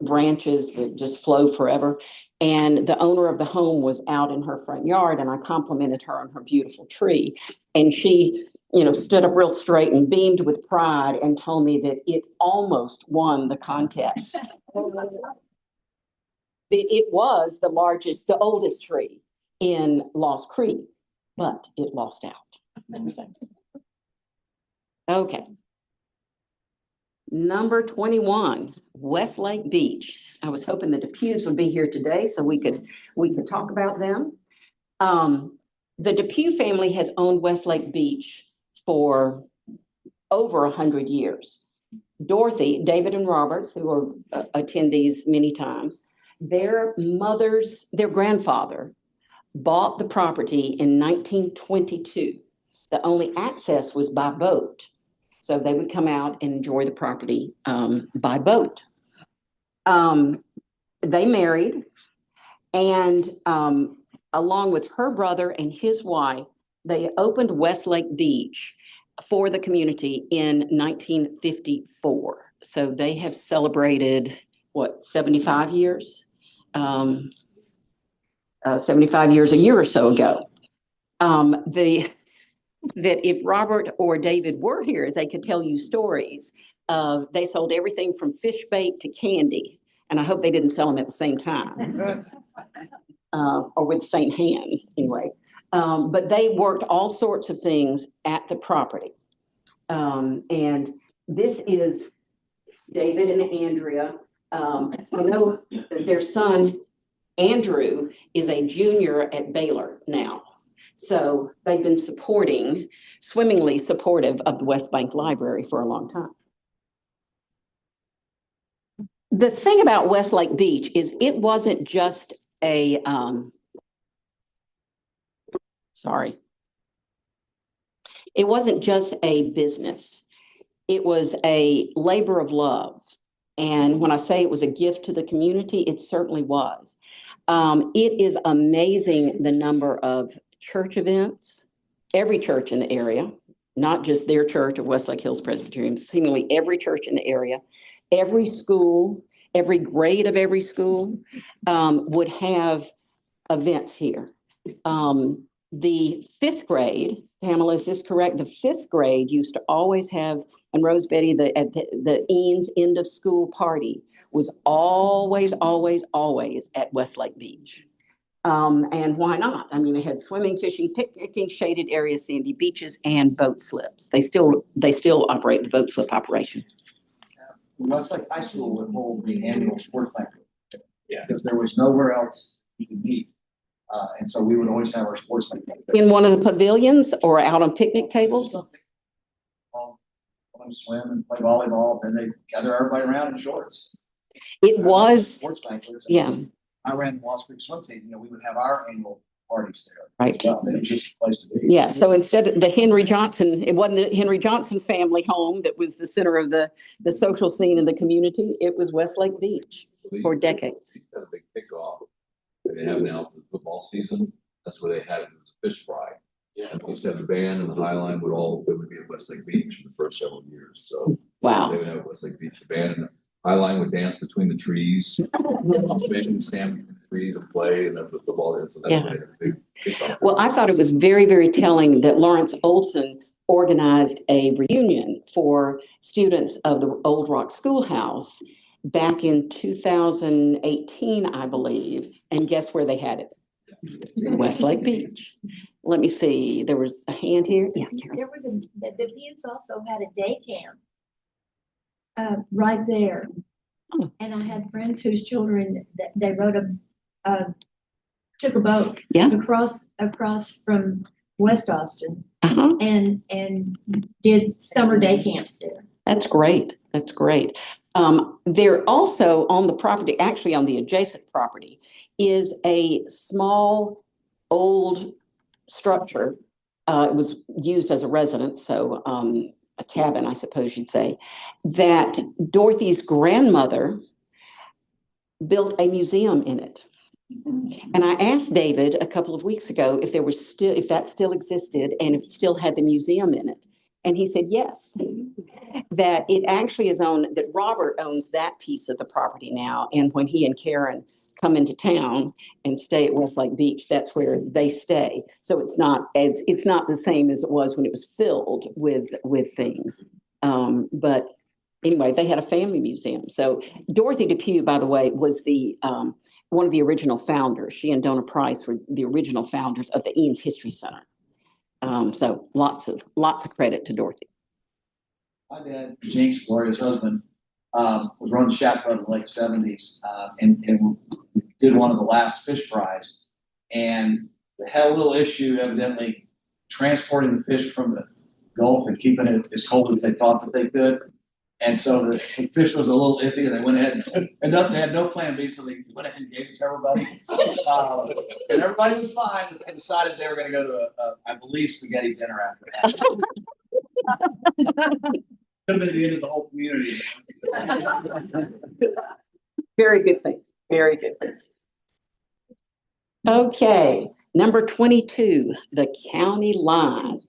branches that just flow forever. And the owner of the home was out in her front yard, and I complimented her on her beautiful tree. And she, you know, stood up real straight and beamed with pride and told me that it almost won the contest. It was the largest, the oldest tree in Lost Creek, but it lost out. Okay. Number 21, Westlake Beach. I was hoping the Depews would be here today so we could talk about them. The Depew family has owned Westlake Beach for over 100 years. Dorothy, David and Robert, who are attendees many times, their grandfather bought the property in 1922. The only access was by boat. So they would come out and enjoy the property by boat. They married, and along with her brother and his wife, they opened Westlake Beach for the community in 1954. So they have celebrated, 75 years? 75 years a year or so ago. That if Robert or David were here, they could tell you stories. They sold everything from fish bait to candy, and I hope they didn't sell them at the same time, or with the same hands anyway. But they worked all sorts of things at the property. And this is David and Andrea. I know their son, Andrew, is a junior at Baylor now. So they've been swimmingly supportive of the West Bank Library for a long time. The thing about Westlake Beach is it wasn't just a, it wasn't just a business. It was a labor of love. And when I say it was a gift to the community, it certainly was. It is amazing the number of church events, every church in the area, not just their church of Westlake Hills Presbyterian, seemingly every church in the area, every school, every grade of every school would have events here. The fifth grade, Pamela, is this correct? The fifth grade used to always have, and Rose Betty, the Eanes end of school party was always at Westlake Beach. And why not? I mean, they had swimming, fishing, picnicking, shaded areas, sandy beaches, and boat slips. They still operate the boat slip operation. Westlake High School would hold the annual sport banquet. Yeah. Because there was nowhere else you could meet. And so we would always have our sports banquet. In one of the pavilions or out on picnic tables? Swim and play volleyball, then they gather everybody around in shorts. It was, sports banquets. yeah. I ran the Lost Creek swim team. You know, we would have our annual parties there. Right. Well, it was just a place to be. Yeah, so instead of the Henry Johnson, it wasn't the Henry Johnson family home that was the center of the social scene in the community. It was Westlake Beach for decades. They had a big kickoff that they have now for the football season. That's where they had it was a fish fry. Yeah. And we used to have the band and the High Line would be at Westlake Beach for the first several years. So wow. They would have Westlake Beach, the band and the High Line would dance between the trees, stand between the trees and play, and that's what the football is. So that's what they had a big kickoff. Well, I thought it was very, very telling that Lawrence Olson organized a reunion for students of the Old Rock Schoolhouse back in 2018, I believe. And guess where they had it? Westlake Beach. Let me see. There was a hand here. Yeah. There was the Pews also had a day camp right there. Oh. And I had friends whose children, they rode took a boat across from West Austin and did summer day camps there. That's great. That's great. There also on the property, actually on the adjacent property, is a small old structure. It was used as a residence, so a cabin, I suppose you'd say, that Dorothy's grandmother built a museum in it. And I asked David a couple of weeks ago if that still existed and if it still had the museum in it. And he said, yes, that it actually is owned, that Robert owns that piece of the property now. And when he and Karen come into town and stay at Westlake Beach, that's where they stay. So it's not the same as it was when it was filled with things. But anyway, they had a family museum. So Dorothy Depew, by the way, was the one of the original founders. She and Donna Price were the original founders of the Eanes History Center. So lots of credit to Dorothy. My dad, Jinx, Gloria's husband, was running the Shack Club in the late 70s, and we did one of the last fish fries. And they had a little issue, evidently, transporting the fish from the Gulf and keeping it as cold as they thought that they could. And so the fish was a little iffy, and they went ahead and they had no plan B, so they went ahead and gave it to everybody. And everybody was fine, but they decided they were going to go to I believe, spaghetti dinner after that. Could have been the end of the whole community. Very good thing. Very good thing. Okay, number 22, the county line.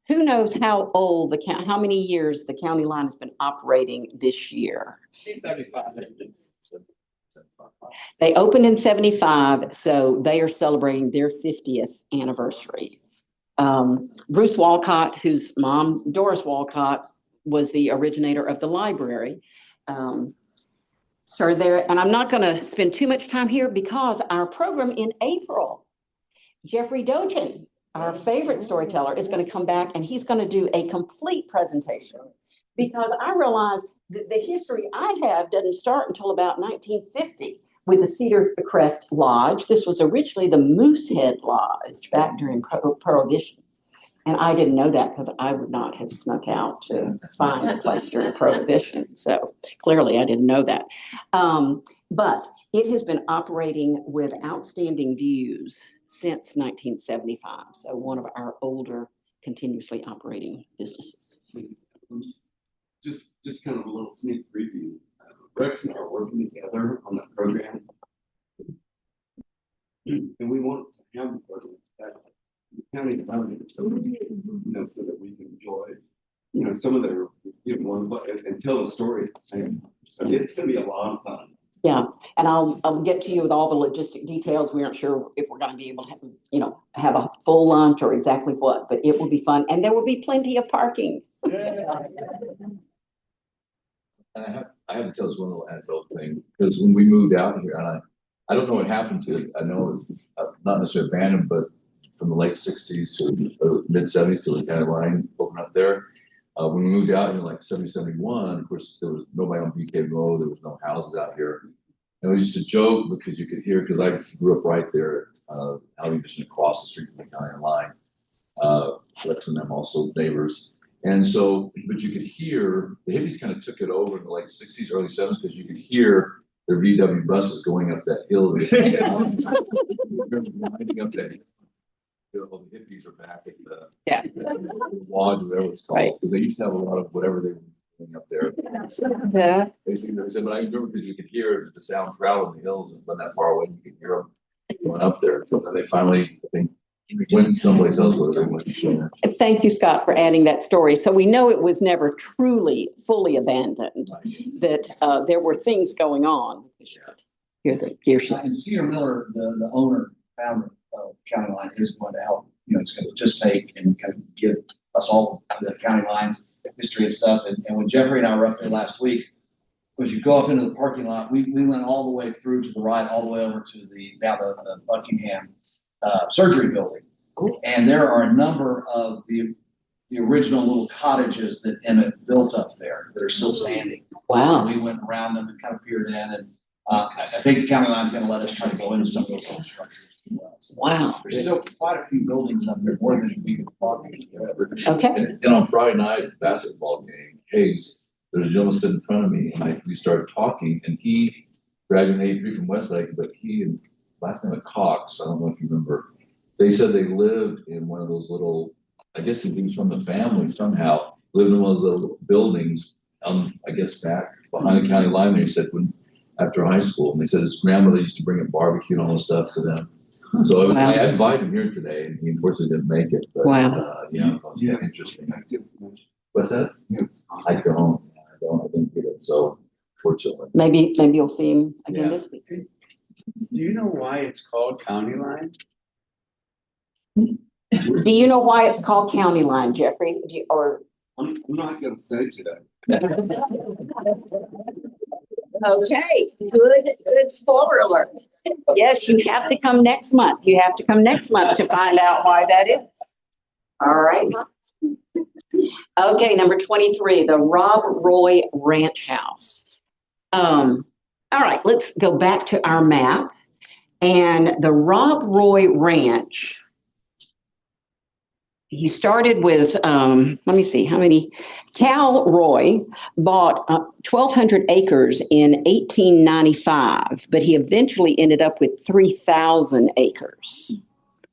Who knows how old how many years the county line has been operating this year? 75. They opened in 75, so they are celebrating their 50th anniversary. Bruce Walcott, whose mom, Doris Walcott, was the originator of the library. Started there, and I'm not going to spend too much time here because our program in April, Jeffrey Dojan, our favorite storyteller, is going to come back and he's going to do a complete presentation because I realize that the history I have doesn't start until about 1950 with the Cedar Crest Lodge. This was originally the Moosehead Lodge back during Prohibition. And I didn't know that because I would not have snuck out to find a place during Prohibition. So clearly I didn't know that. But it has been operating with outstanding views since 1975. So one of our older continuously operating businesses. Just kind of a little sneak preview. Rex and I are working together on that program. And we want to have the program at the county development, so that we can enjoy, some of their, one, and tell the story at the same time. So it's gonna be a lot of fun. Yeah, and I'll get to you with all the logistic details. We aren't sure if we're gonna be able to have, have a full lunch or exactly what, but it will be fun and there will be plenty of parking. And I have to tell this one little anecdote thing, because when we moved out here, and I don't know what happened to it. I know it was not necessarily abandoned, but from the late 60s to the mid 70s to the county line opened up there. When we moved out in like 70, 71, of course, there was nobody on BK Road. There was no houses out here. And we used to joke because you could hear, because I grew up right there, out just across the street from the county line. Rex and them also neighbors. And so, but you could hear, the hippies kind of took it over in the late 60s, early 70s, because you could hear their VW buses going up that hill. Winding up that hill. The hippies are back at the lodge, whatever it's called. Right. Because they used to have a lot of whatever they were doing up there. Yeah. Basically, they said, but I remember because you could hear the sound traveling the hills, and when that far away, you could hear them going up there. So then they finally, I think, went someplace else where they went to show. Thank you, Scott, for adding that story. So we know it was never truly, fully abandoned, that there were things going on. Here, the gear shift. And Peter Miller, the owner, founder of County Line, is going to help, it's going to participate and kind of give us all the county lines history and stuff. And when Jeffrey and I were up there last week, as you go up into the parking lot, we went all the way through to the right, all the way over to the Buckingham surgery building. And there are a number of the original little cottages that Emmett built up there that are still standing. Wow. We went around them and kind of peered in, and I think the county line's gonna let us try to go into some of those old structures as well. So Wow. there's still quite a few buildings up there, more than we could thought. Okay. And on Friday night, basketball game, Hayes, there's a gentleman sitting in front of me, and we started talking, and he graduated in '83 from Westlake, but he and last name was Cox, I don't know if you remember. They said they lived in one of those little, I guess he was from the family somehow, lived in one of those little buildings, I guess back behind the county line there. He said after high school, and they said his grandmother used to bring a barbecue and all this stuff to them. So Wow. I invited him here today, and he unfortunately didn't make it. But, Wow. It was interesting. What's that? I don't. I didn't get it. So fortunately. Maybe you'll see him again Yeah. this week. Do you know why it's called County Line? Do you know why it's called County Line, Jeffrey? I'm not gonna say today. Okay, good spoiler alert. Yes, you have to come next month. You have to come next month to find out why that is. All right. Okay, number 23, the Rob Roy Ranch House. All right, let's go back to our map. And the Rob Roy Ranch, he started with, let me see how many. Cal Roy bought 1,200 acres in 1895, but he eventually ended up with 3,000 acres.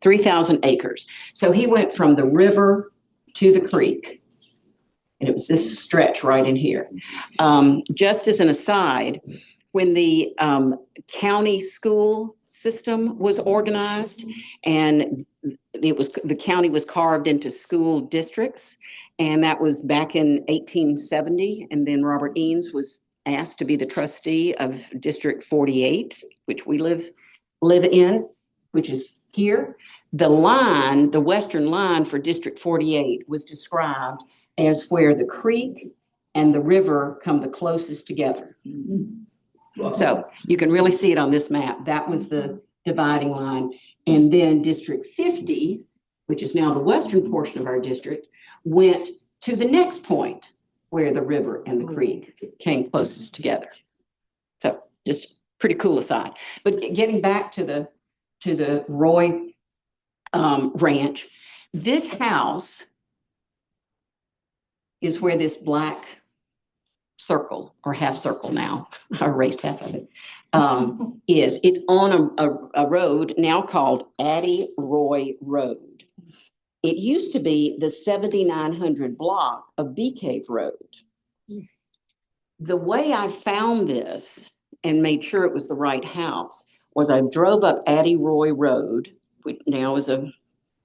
3,000 acres. So he went from the river to the creek. And it was this stretch right in here. Just as an aside, when the county school system was organized and the county was carved into school districts, and that was back in 1870. And then Robert Eanes was asked to be the trustee of District 48, which we live in, which is here. The line, the western line for District 48 was described as where the creek and the river come the closest together. Wow. So you can really see it on this map. That was the dividing line. And then District 50, which is now the western portion of our district, went to the next point where the river and the creek came closest together. So just pretty cool aside. But getting back to the Roy ranch, this house is where this black circle or half circle now, I erased half of it, is. It's on a road now called Addie Roy Road. It used to be the 7900 block of Bee Cave Road. The way I found this and made sure it was the right house was I drove up Addie Roy Road, which now is a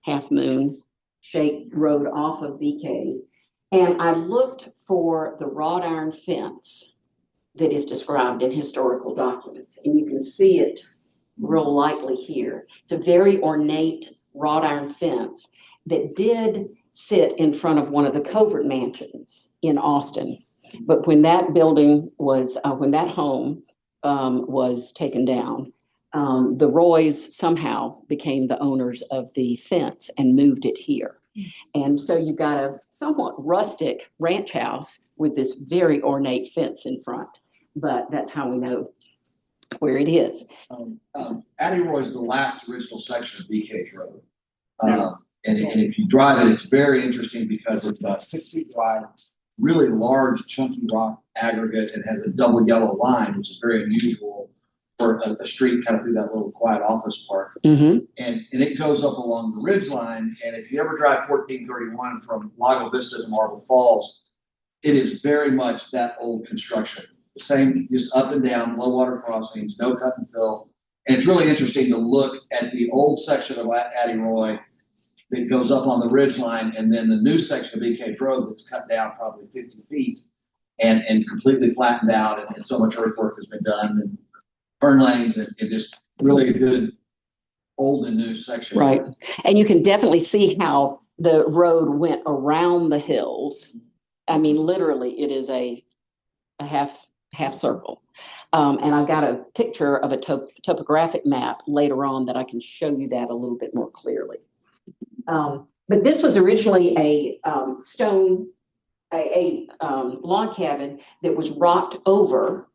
half moon shaped road off of Bee Cave. And I looked for the wrought iron fence that is described in historical documents. And you can see it real lightly here. It's a very ornate wrought iron fence that did sit in front of one of the Covert mansions in Austin. But when that building was, when that home was taken down, the Roys somehow became the owners of the fence and moved it here. And so you've got a somewhat rustic ranch house with this very ornate fence in front, but that's how we know where it is. Addie Roy is the last original section of Bee Cave Road. And if you drive it, it's very interesting because it's about 6 feet wide, really large chunky rock aggregate. It has a double yellow line, which is very unusual for a street kind of through that little quiet office park. Mm-hmm. And it goes up along the ridge line. And if you ever drive 1431 from Lago Vista to Marble Falls, it is very much that old construction. The same, just up and down, low water crossings, no cut and fill. And it's really interesting to look at the old section of Addie Roy that goes up on the ridge line, and then the new section of Bee Cave Road that's cut down probably 50 feet and completely flattened out, and so much earthwork has been done, and turn lanes, and just really a good old and new section. Right. And you can definitely see how the road went around the hills. I mean, literally, it is a half circle. And I've got a picture of a topographic map later on that I can show you that a little bit more clearly. But this was originally a log cabin that was rocked over.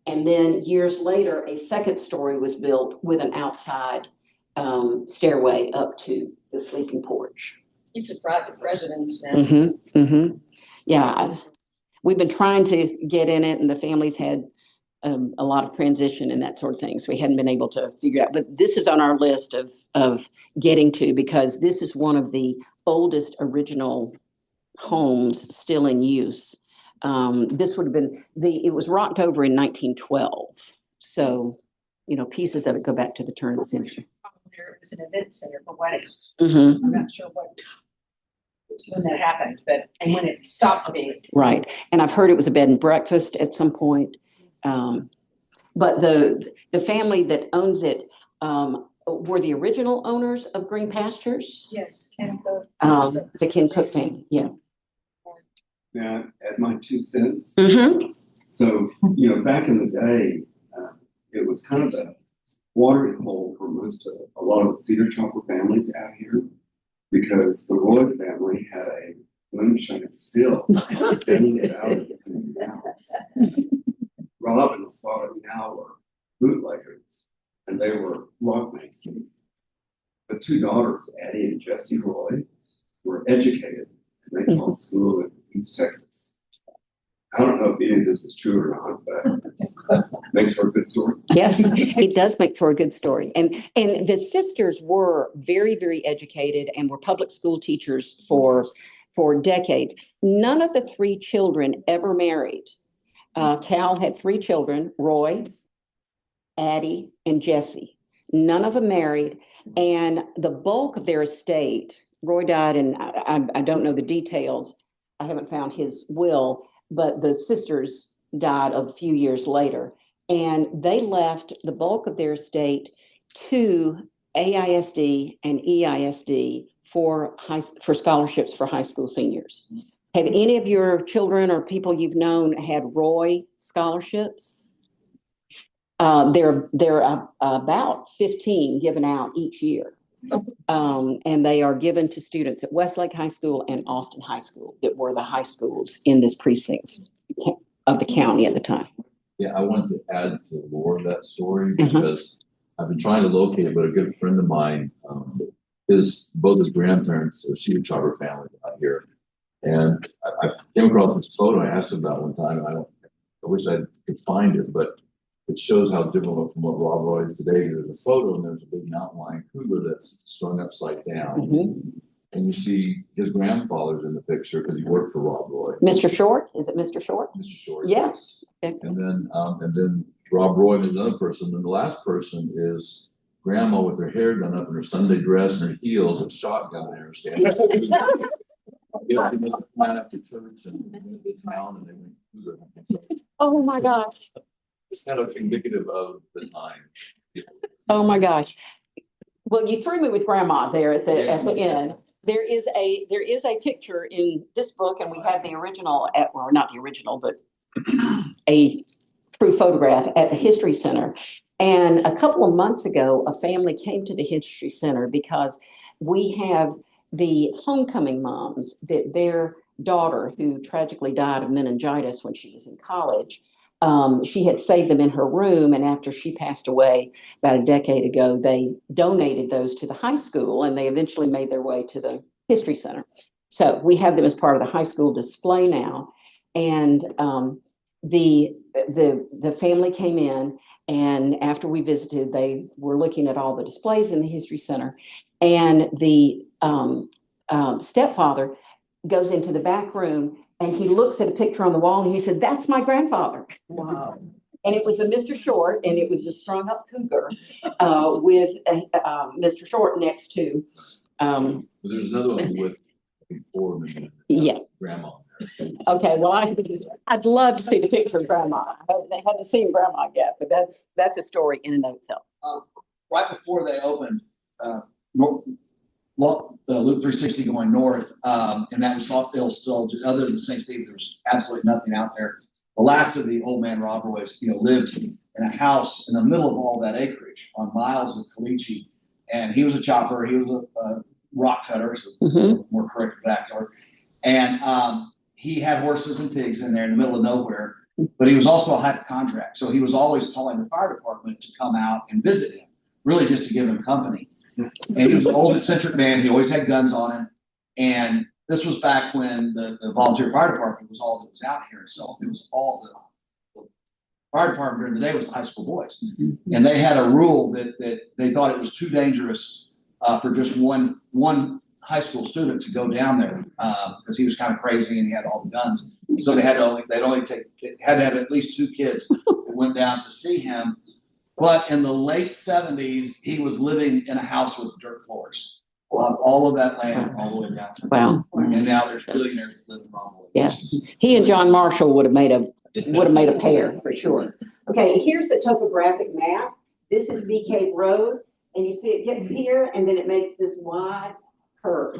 And then years later, a second story was built with an outside stairway up to the sleeping porch. It's a private residence now. Mm-hmm, mm-hmm. Yeah, we've been trying to get in it, and the family's had a lot of transition and that sort of thing. So we hadn't been able to figure out, but this is on our list of getting to, because this is one of the oldest original homes still in use. This would have been it was rocked over in 1912. So, pieces of it go back to the turn of the century. There was an event center for weddings. Mm-hmm. I'm not sure when that happened, and when it stopped being. Right. And I've heard it was a bed and breakfast at some point. But the family that owns it were the original owners of Green Pastures. Yes, Ken Cook. The Ken Cook family, yeah. Now, add my 2 cents. Mm-hmm. So, back in the day, it was kind of a watering hole for a lot of the Cedar Chopper families out here, because the Roy family had a moonshine still getting it out of the house. Rob and his father now were bootleggers, and they were rock masons. The 2 daughters, Addie and Jessie Roy, were educated, and they taught school in East Texas. I don't know if any of this is true or not, but it makes for a good story. Yes, it does make for a good story. And the sisters were very, very educated and were public school teachers for decades. None of the 3 children ever married. Cal had 3 children, Roy, Addie, and Jessie. None of them married. And the bulk of their estate, Roy died, and I don't know the details. I haven't found his will, but the sisters died a few years later. And they left the bulk of their estate to AISD and EISD for scholarships for high school seniors. Have any of your children or people you've known had Roy scholarships? There are about 15 given out each year. And they are given to students at Westlake High School and Austin High School that were the high schools in this precinct of the county at the time. Yeah, I wanted to add to the lore of that story Mhm. because I've been trying to locate it, but a good friend of mine, both his grandparents are Cedar Charter family out here. And I came across this photo I asked him about one time, and I wish I could find it, but it shows how different from what Rob Roy is today. There's a photo and there's a big mountain lion cougar that's strung upside down. Mhm. And you see his grandfather's in the picture because he worked for Rob Roy. Mr. Short, is it Mr. Short? Mr. Short. Yes. And then Rob Roy is another person. And the last person is grandma with her hair done up in her Sunday dress and her heels and shotgun in her standing. Yeah, he must have come after church and went to town and they went through the. Oh, my gosh. It's kind of indicative of the time. Oh, my gosh. Well, you threw me with grandma there at the end. There is a picture in this book, and we have the original well, not the original, but a true photograph at the History Center. And a couple of months ago, a family came to the History Center because we have the homecoming moms that their daughter, who tragically died of meningitis when she was in college, she had saved them in her room, and after she passed away about a decade ago, they donated those to the high school, and they eventually made their way to the History Center. So we have them as part of the high school display now, and the family came in, and after we visited, they were looking at all the displays in the History Center, and the stepfather goes into the back room. And he looks at a picture on the wall and he said, "That's my grandfather." Wow. And it was a Mr. Short, and it was the strung up cougar with Mr. Short next to. There's another one with I think 4 of them. Yeah. Grandma. Okay, well, I'd love to see the picture of grandma. I haven't seen grandma yet, but that's a story in and of itself. Right before they opened, Loop 360 going north, and that was Saltville still, other than St. Steve, there was absolutely nothing out there. The last of the old man Rob Roy's, lived in a house in the middle of all that acreage on miles of Caliche. And he was a chopper, he was a rock cutter, so more correct vernacular. And he had horses and pigs in there in the middle of nowhere, but he was also a hypochondriac. So he was always calling the fire department to come out and visit him, really just to give him company. And he was an old eccentric man. He always had guns on him. And this was back when the volunteer fire department was all that was out here. So it was all the fire department during the day was the high school boys. And they had a rule that they thought it was too dangerous for just one high school student to go down there because he was kind of crazy and he had all the guns. So they had to have at least 2 kids that went down to see him. But in the late 70s, he was living in a house with dirt floors on all of that land, all the way down. Wow. And now there's billionaires that live in Romney. Yeah. He and John Marshall would have made a pair for sure. Okay, here's the topographic map. This is Bee Cave Road, and you see it gets here, and then it makes this wide curve.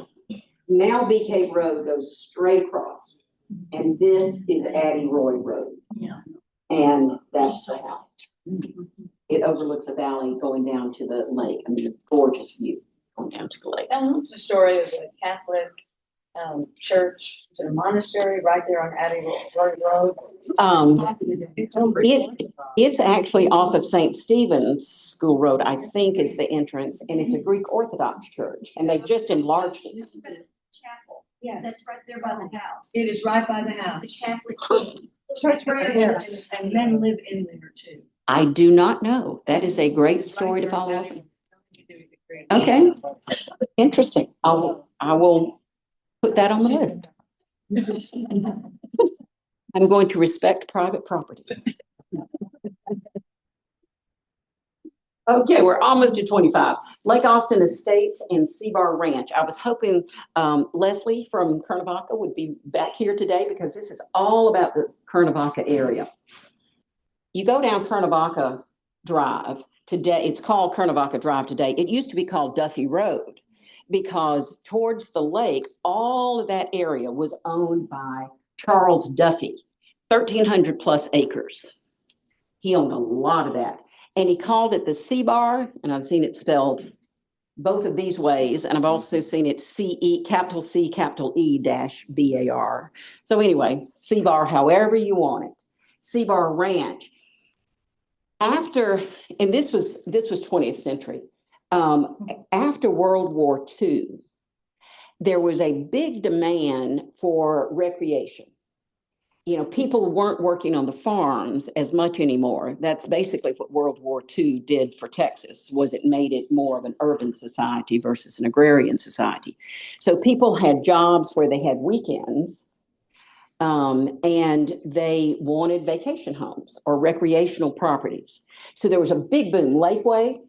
Now Bee Cave Road goes straight across, and this is Addie Roy Road. Yeah. And that's the house. It overlooks a valley going down to the lake. I mean, a gorgeous view going down to the lake. It's the story of the Catholic church, to the monastery right there on Abbey Road. It's actually off of St. Stephen's School Road, I think is the entrance, and it's a Greek Orthodox church, and they've just enlarged it. Chapel. Yeah, that's right there by the house. It is right by the house. It's a Catholic. Church right there, and men live in there too. I do not know. That is a great story to follow up. Okay, interesting. I will put that on the list. I'm going to respect private property. Okay, we're almost at 25. Lake Austin Estates and Seabar Ranch. I was hoping Leslie from Cuernavaca would be back here today because this is all about the Cuernavaca area. You go down Cuernavaca Drive today, it's called Cuernavaca Drive today. It used to be called Duffy Road because towards the lake, all of that area was owned by Charles Duffy, 1,300 plus acres. He owned a lot of that. And he called it the Seabar, and I've seen it spelled both of these ways, and I've also seen it C-E, capital C, capital E dash B-A-R. So anyway, Seabar, however you want it. Seabar Ranch. After, and this was 20th century, after World War II, there was a big demand for recreation. You know, people weren't working on the farms as much anymore. That's basically what World War II did for Texas, was it made it more of an urban society versus an agrarian society. So people had jobs where they had weekends, and they wanted vacation homes or recreational properties. So there was a big boom. Lakeway,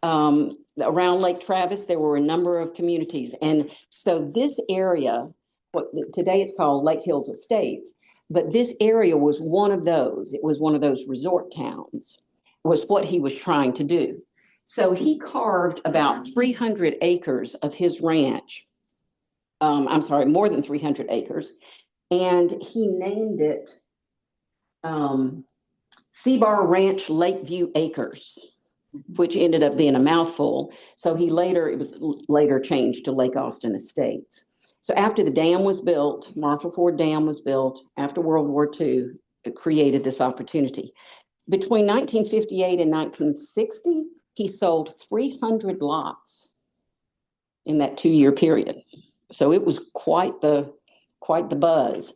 around Lake Travis, there were a number of communities. And so this area, what today it's called Lake Hills Estates, but this area was one of those. It was one of those resort towns, was what he was trying to do. So he carved about 300 acres of his ranch. I'm sorry, more than 300 acres. And he named it Seabar Ranch Lakeview Acres, which ended up being a mouthful. So it was later changed to Lake Austin Estates. So after the dam was built, Marshall Ford Dam was built after World War II, it created this opportunity. Between 1958 and 1960, he sold 300 lots in that 2-year period. So it was quite the buzz.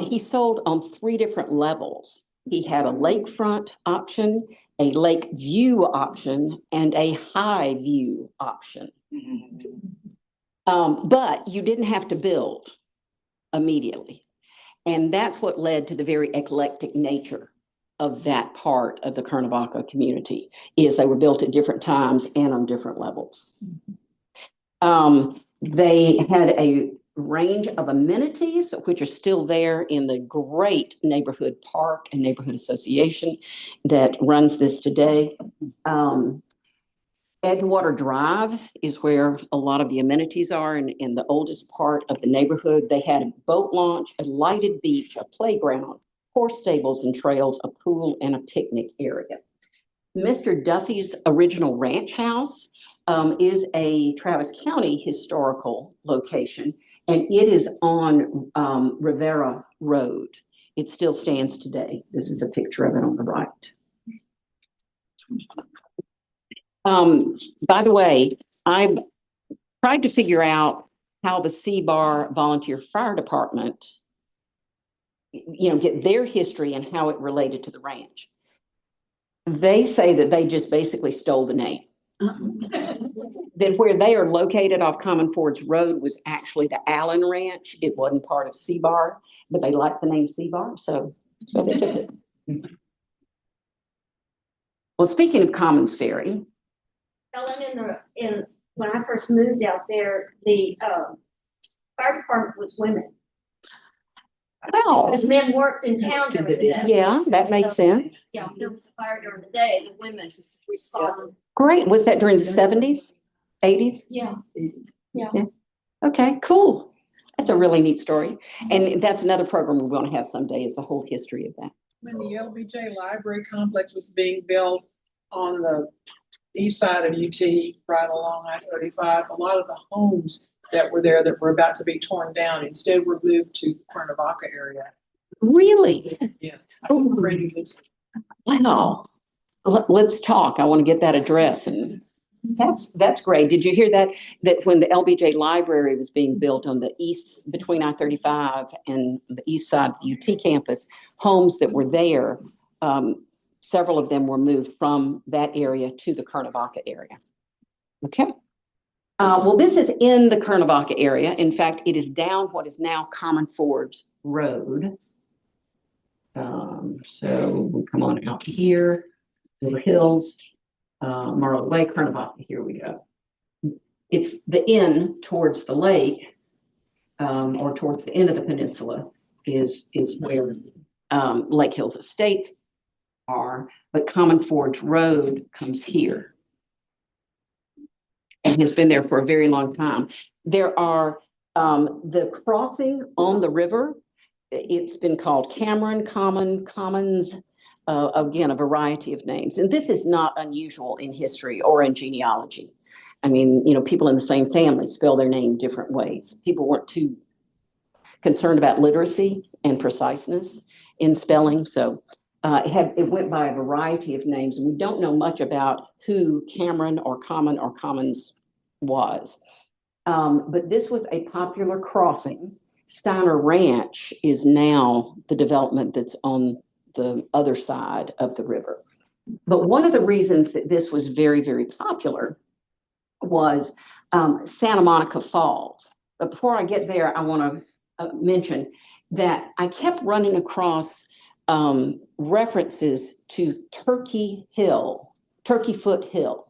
He sold on 3 different levels. He had a lakefront option, a lake view option, and a high view option. But you didn't have to build immediately. And that's what led to the very eclectic nature of that part of the Cuernavaca community, is they were built at different times and on different levels. They had a range of amenities, which are still there in the great neighborhood park and neighborhood association that runs this today. Edgewater Drive is where a lot of the amenities are in the oldest part of the neighborhood. They had a boat launch, a lighted beach, a playground, horse stables and trails, a pool, and a picnic area. Mr. Duffy's original ranch house is a Travis County historical location, and it is on Rivera Road. It still stands today. This is a picture of it on the right. By the way, I've tried to figure out how the Seabar Volunteer Fire Department, get their history and how it related to the ranch. They say that they just basically stole the name. That where they are located off Common Fords Road was actually the Allen Ranch. It wasn't part of Seabar, but they liked the name Seabar, so they took it. Well, speaking of Commons Ferry, Ellen, when I first moved out there, the fire department was women. Well, Because men worked in town during the day. yeah, that makes sense. Yeah, if there was a fire during the day, the women just responded. Great. Was that during the 70s, 80s? Yeah. Yeah. Okay, cool. That's a really neat story. And that's another program we're going to have someday, is the whole history of that. When the LBJ Library Complex was being built on the east side of UT, right along I-35, a lot of the homes that were there that were about to be torn down instead were moved to the Cuernavaca area. Really? Yeah. Wow. Let's talk. I want to get that address. And that's great. Did you hear that when the LBJ Library was being built on the east, between I-35 and the east side of the UT campus, homes that were there, several of them were moved from that area to the Cuernavaca area. Okay. Well, this is in the Cuernavaca area. In fact, it is down what is now Common Fords Road. So we come on out here, Silver Hills, Marlow Lake, Cuernavaca, here we go. It's the end towards the lake, or towards the end of the peninsula is where Lake Hills Estates are, but Common Fords Road comes here and has been there for a very long time. There are the crossing on the river. It's been called Cameron, Commons, again, a variety of names. And this is not unusual in history or in genealogy. I mean, people in the same family spell their name different ways. People weren't too concerned about literacy and preciseness in spelling. So it went by a variety of names, and we don't know much about who Cameron or Commons was. But this was a popular crossing. Steiner Ranch is now the development that's on the other side of the river. But one of the reasons that this was very, very popular was Santa Monica Falls. But before I get there, I want to mention that I kept running across references to Turkey Foot Hill.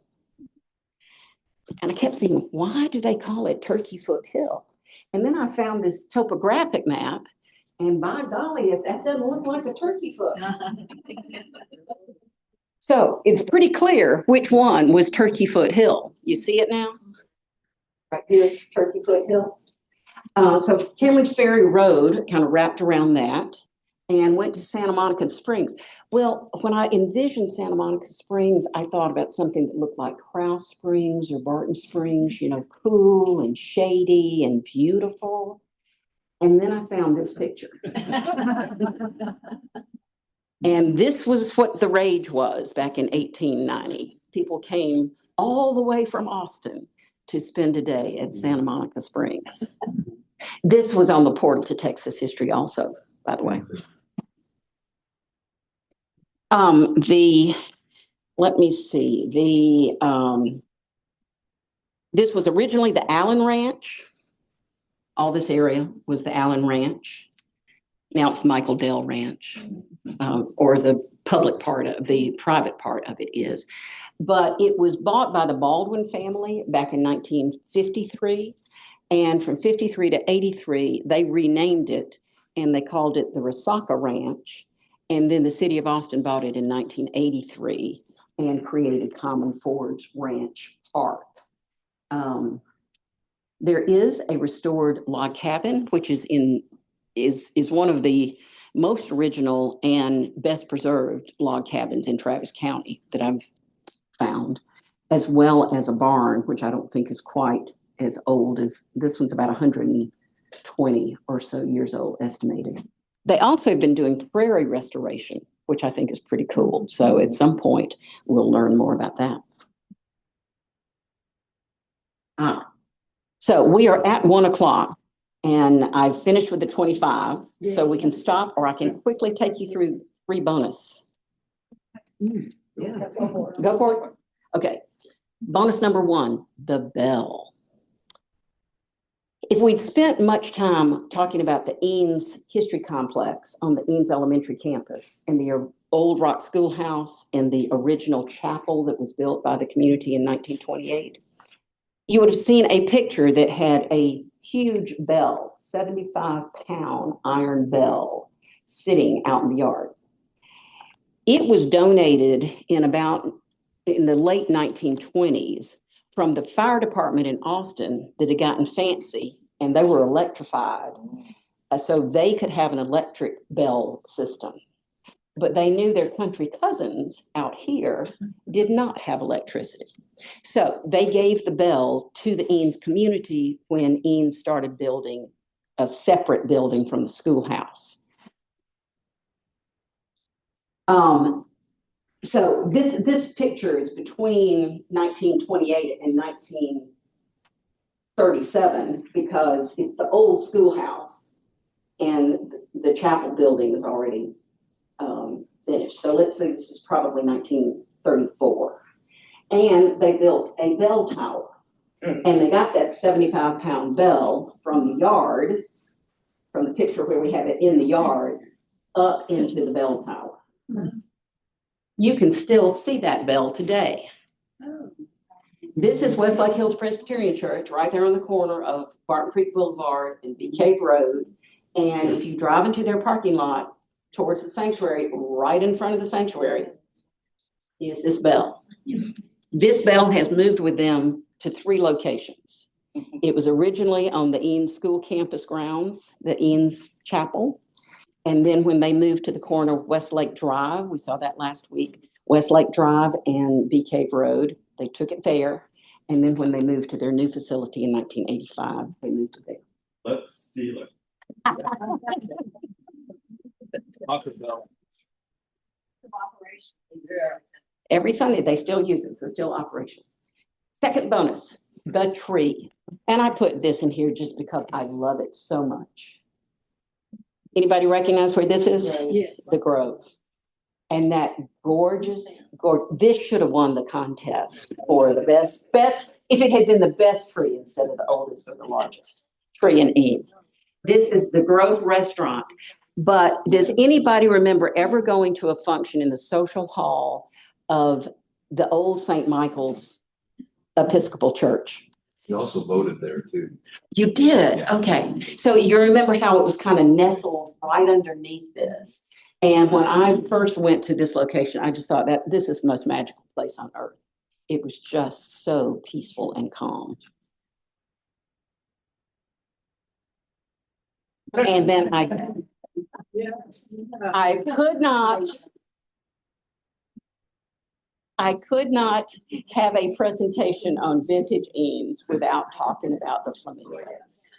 And I kept saying, why do they call it Turkey Foot Hill? And then I found this topographic map, and by golly, if that doesn't look like a turkey foot. So it's pretty clear which one was Turkey Foot Hill. You see it now? Right here, Turkey Foot Hill. So Cameron Ferry Road kind of wrapped around that and went to Santa Monica Springs. Well, when I envisioned Santa Monica Springs, I thought about something that looked like Krause Springs or Barton Springs, you know, cool and shady and beautiful. And then I found this picture. And this was what the rage was back in 1890. People came all the way from Austin to spend a day at Santa Monica Springs. This was on the Portal to Texas History also, by the way. Let me see, this was originally the Allen Ranch. All this area was the Allen Ranch. Now it's Michael Dell Ranch, or the public part of the private part of it is. But it was bought by the Baldwin family back in 1953. And from 53 to 83, they renamed it and they called it the Resaca Ranch. And then the city of Austin bought it in 1983 and created Common Forge Ranch Park. There is a restored log cabin, which is one of the most original and best preserved log cabins in Travis County that I've found, as well as a barn, which I don't think is quite as old as this one's, about 120 or so years old estimated. They also have been doing prairie restoration, which I think is pretty cool. So at some point, we'll learn more about that. So we are at 1 o'clock and I've finished with the 25. So we can stop, or I can quickly take you through 3 bonus. Yeah. Go for it. Okay. Bonus number 1, the bell. If we'd spent much time talking about the Eanes History Complex on the Eanes Elementary campus and the old rock schoolhouse and the original chapel that was built by the community in 1928, you would have seen a picture that had a huge bell, 75-pound iron bell, sitting out in the yard. It was donated in the late 1920s from the fire department in Austin that had gotten fancy, and they were electrified, so they could have an electric bell system. But they knew their country cousins out here did not have electricity. So they gave the bell to the Eanes community when Eanes started building a separate building from the schoolhouse. So this picture is between 1928 and 1937 because it's the old schoolhouse and the chapel building is already finished. So let's say this is probably 1934. And they built a bell tower. And they got that 75-pound bell from the yard, from the picture where we have it in the yard, up into the bell tower. You can still see that bell today. This is Westlake Hills Presbyterian Church, right there on the corner of Barton Creek Boulevard and Bee Cave Road. And if you drive into their parking lot towards the sanctuary, right in front of the sanctuary is this bell. This bell has moved with them to 3 locations. It was originally on the Eanes School campus grounds, the Eanes Chapel. And then when they moved to the corner of Westlake Drive, we saw that last week, Westlake Drive and Bee Cave Road, they took it there. And then when they moved to their new facility in 1985, they moved it there. Let's steal it. Taco Bell. Every Sunday, they still use it, so it's still operational. Second bonus, the tree. And I put this in here just because I love it so much. Anybody recognize where this is? Yes. The Grove. And that gorgeous, this should have won the contest for the best, if it had been the best tree instead of the oldest or the largest tree in Eames. This is the Grove Restaurant. But does anybody remember ever going to a function in the social hall of the old St. Michael's Episcopal Church? You also voted there too. You did? Yeah. Okay. So you remember how it was kind of nestled right underneath this? And when I first went to this location, I just thought that this is the most magical place on earth. It was just so peaceful and calm. And then I could not have a presentation on vintage Eames without talking about the flamingos.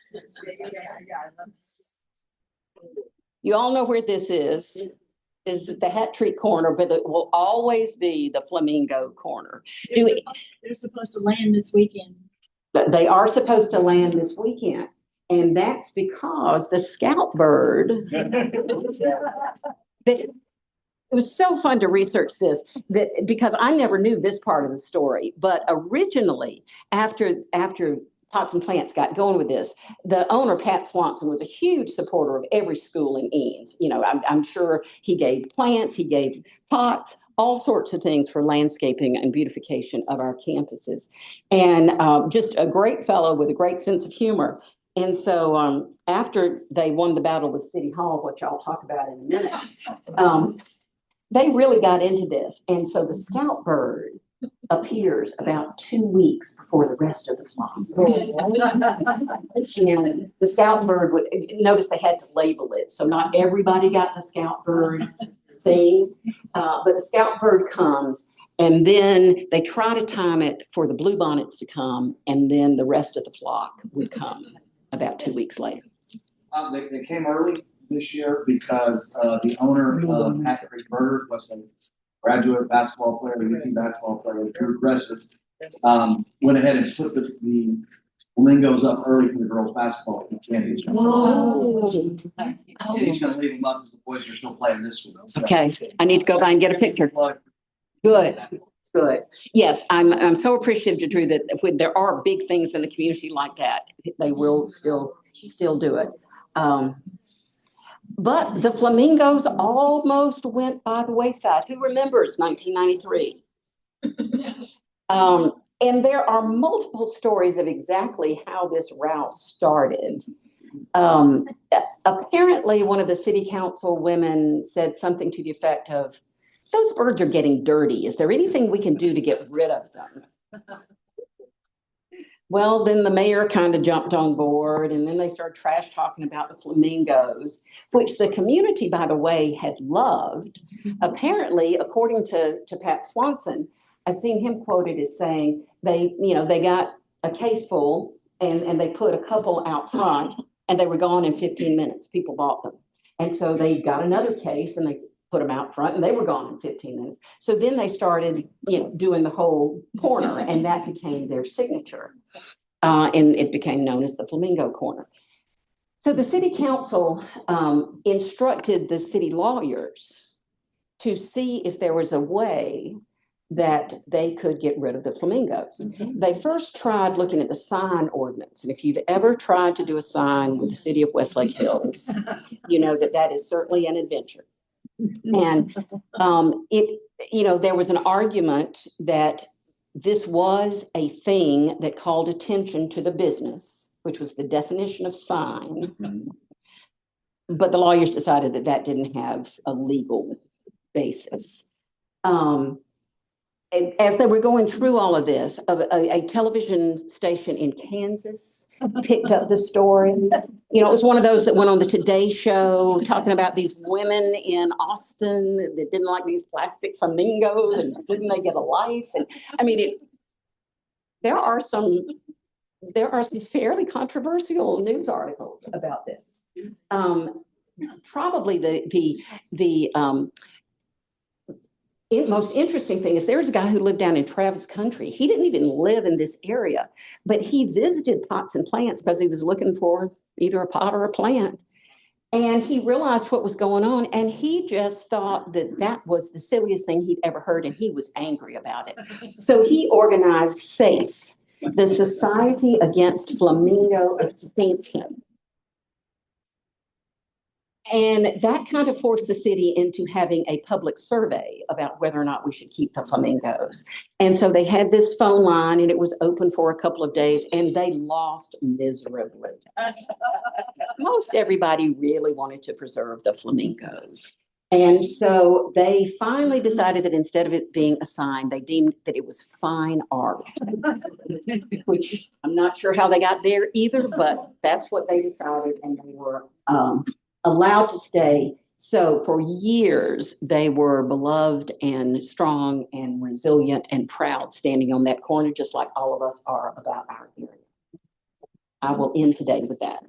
You all know where this is the Hat Tree corner, but it will always be the flamingo corner. They're supposed to land this weekend. But they are supposed to land this weekend. And that's because the scout bird, it was so fun to research this, because I never knew this part of the story. But originally, after Pots and Plants got going with this, the owner, Pat Swanson, was a huge supporter of every school in Eames. You know, I'm sure he gave plants, he gave pots, all sorts of things for landscaping and beautification of our campuses. And just a great fellow with a great sense of humor. And so after they won the battle with City Hall, which I'll talk about in a minute, they really got into this. And so the scout bird appears about 2 weeks before the rest of the flocks. And the scout bird would notice they had to label it. So not everybody got the scout bird thing, but the scout bird comes, and then they try to time it for the bluebonnets to come, and then the rest of the flock would come about 2 weeks later. They came early this year because the owner of Hat Creek Burger was a graduate basketball player, UT basketball player, Drew Cresser, went ahead and put the flamingos up early for the girls' basketball championship. And he's going to leave them up because the boys are still playing this week. So. Okay, I need to go by and get a picture. Good. Good. Yes, I'm so appreciative, Drew, that when there are big things in the community like that, they will still do it. But the flamingos almost went by the wayside. Who remembers 1993? And there are multiple stories of exactly how this route started. Apparently, one of the city council women said something to the effect of, "Those birds are getting dirty. Is there anything we can do to get rid of them?" Well, then the mayor kind of jumped on board, and then they started trash talking about the flamingos, which the community, by the way, had loved. Apparently, according to Pat Swanson, I've seen him quoted as saying they got a case full and they put a couple out front and they were gone in 15 minutes. People bought them. And so they got another case and they put them out front and they were gone in 15 minutes. So then they started, doing the whole corner, and that became their signature. And it became known as the Flamingo Corner. So the city council instructed the city lawyers to see if there was a way that they could get rid of the flamingos. Mm-hmm. They first tried looking at the sign ordinance. And if you've ever tried to do a sign with the city of Westlake Hills, you know that is certainly an adventure. And there was an argument that this was a thing that called attention to the business, which was the definition of sign. Mm-hmm. But the lawyers decided that didn't have a legal basis. As they were going through all of this, a television station in Kansas picked up the story. It was one of those that went on the Today Show talking about these women in Austin that didn't like these plastic flamingos and didn't they get a life? And I mean, there are some fairly controversial news articles about this. Probably the most interesting thing is there's a guy who lived down in Travis Country. He didn't even live in this area, but he visited pots and plants because he was looking for either a pot or a plant. And he realized what was going on, and he just thought that that was the silliest thing he'd ever heard, and he was angry about it. So he organized SAFE, the Society Against Flamingo Extinction. And that kind of forced the city into having a public survey about whether or not we should keep the flamingos. And so they had this phone line, and it was open for a couple of days, and they lost miserably. Most everybody really wanted to preserve the flamingos. And so they finally decided that instead of it being a sign, they deemed that it was fine art, which I'm not sure how they got there either, but that's what they decided, and they were allowed to stay. So for years, they were beloved and strong and resilient and proud, standing on that corner, just like all of us are about our area. I will end today with that.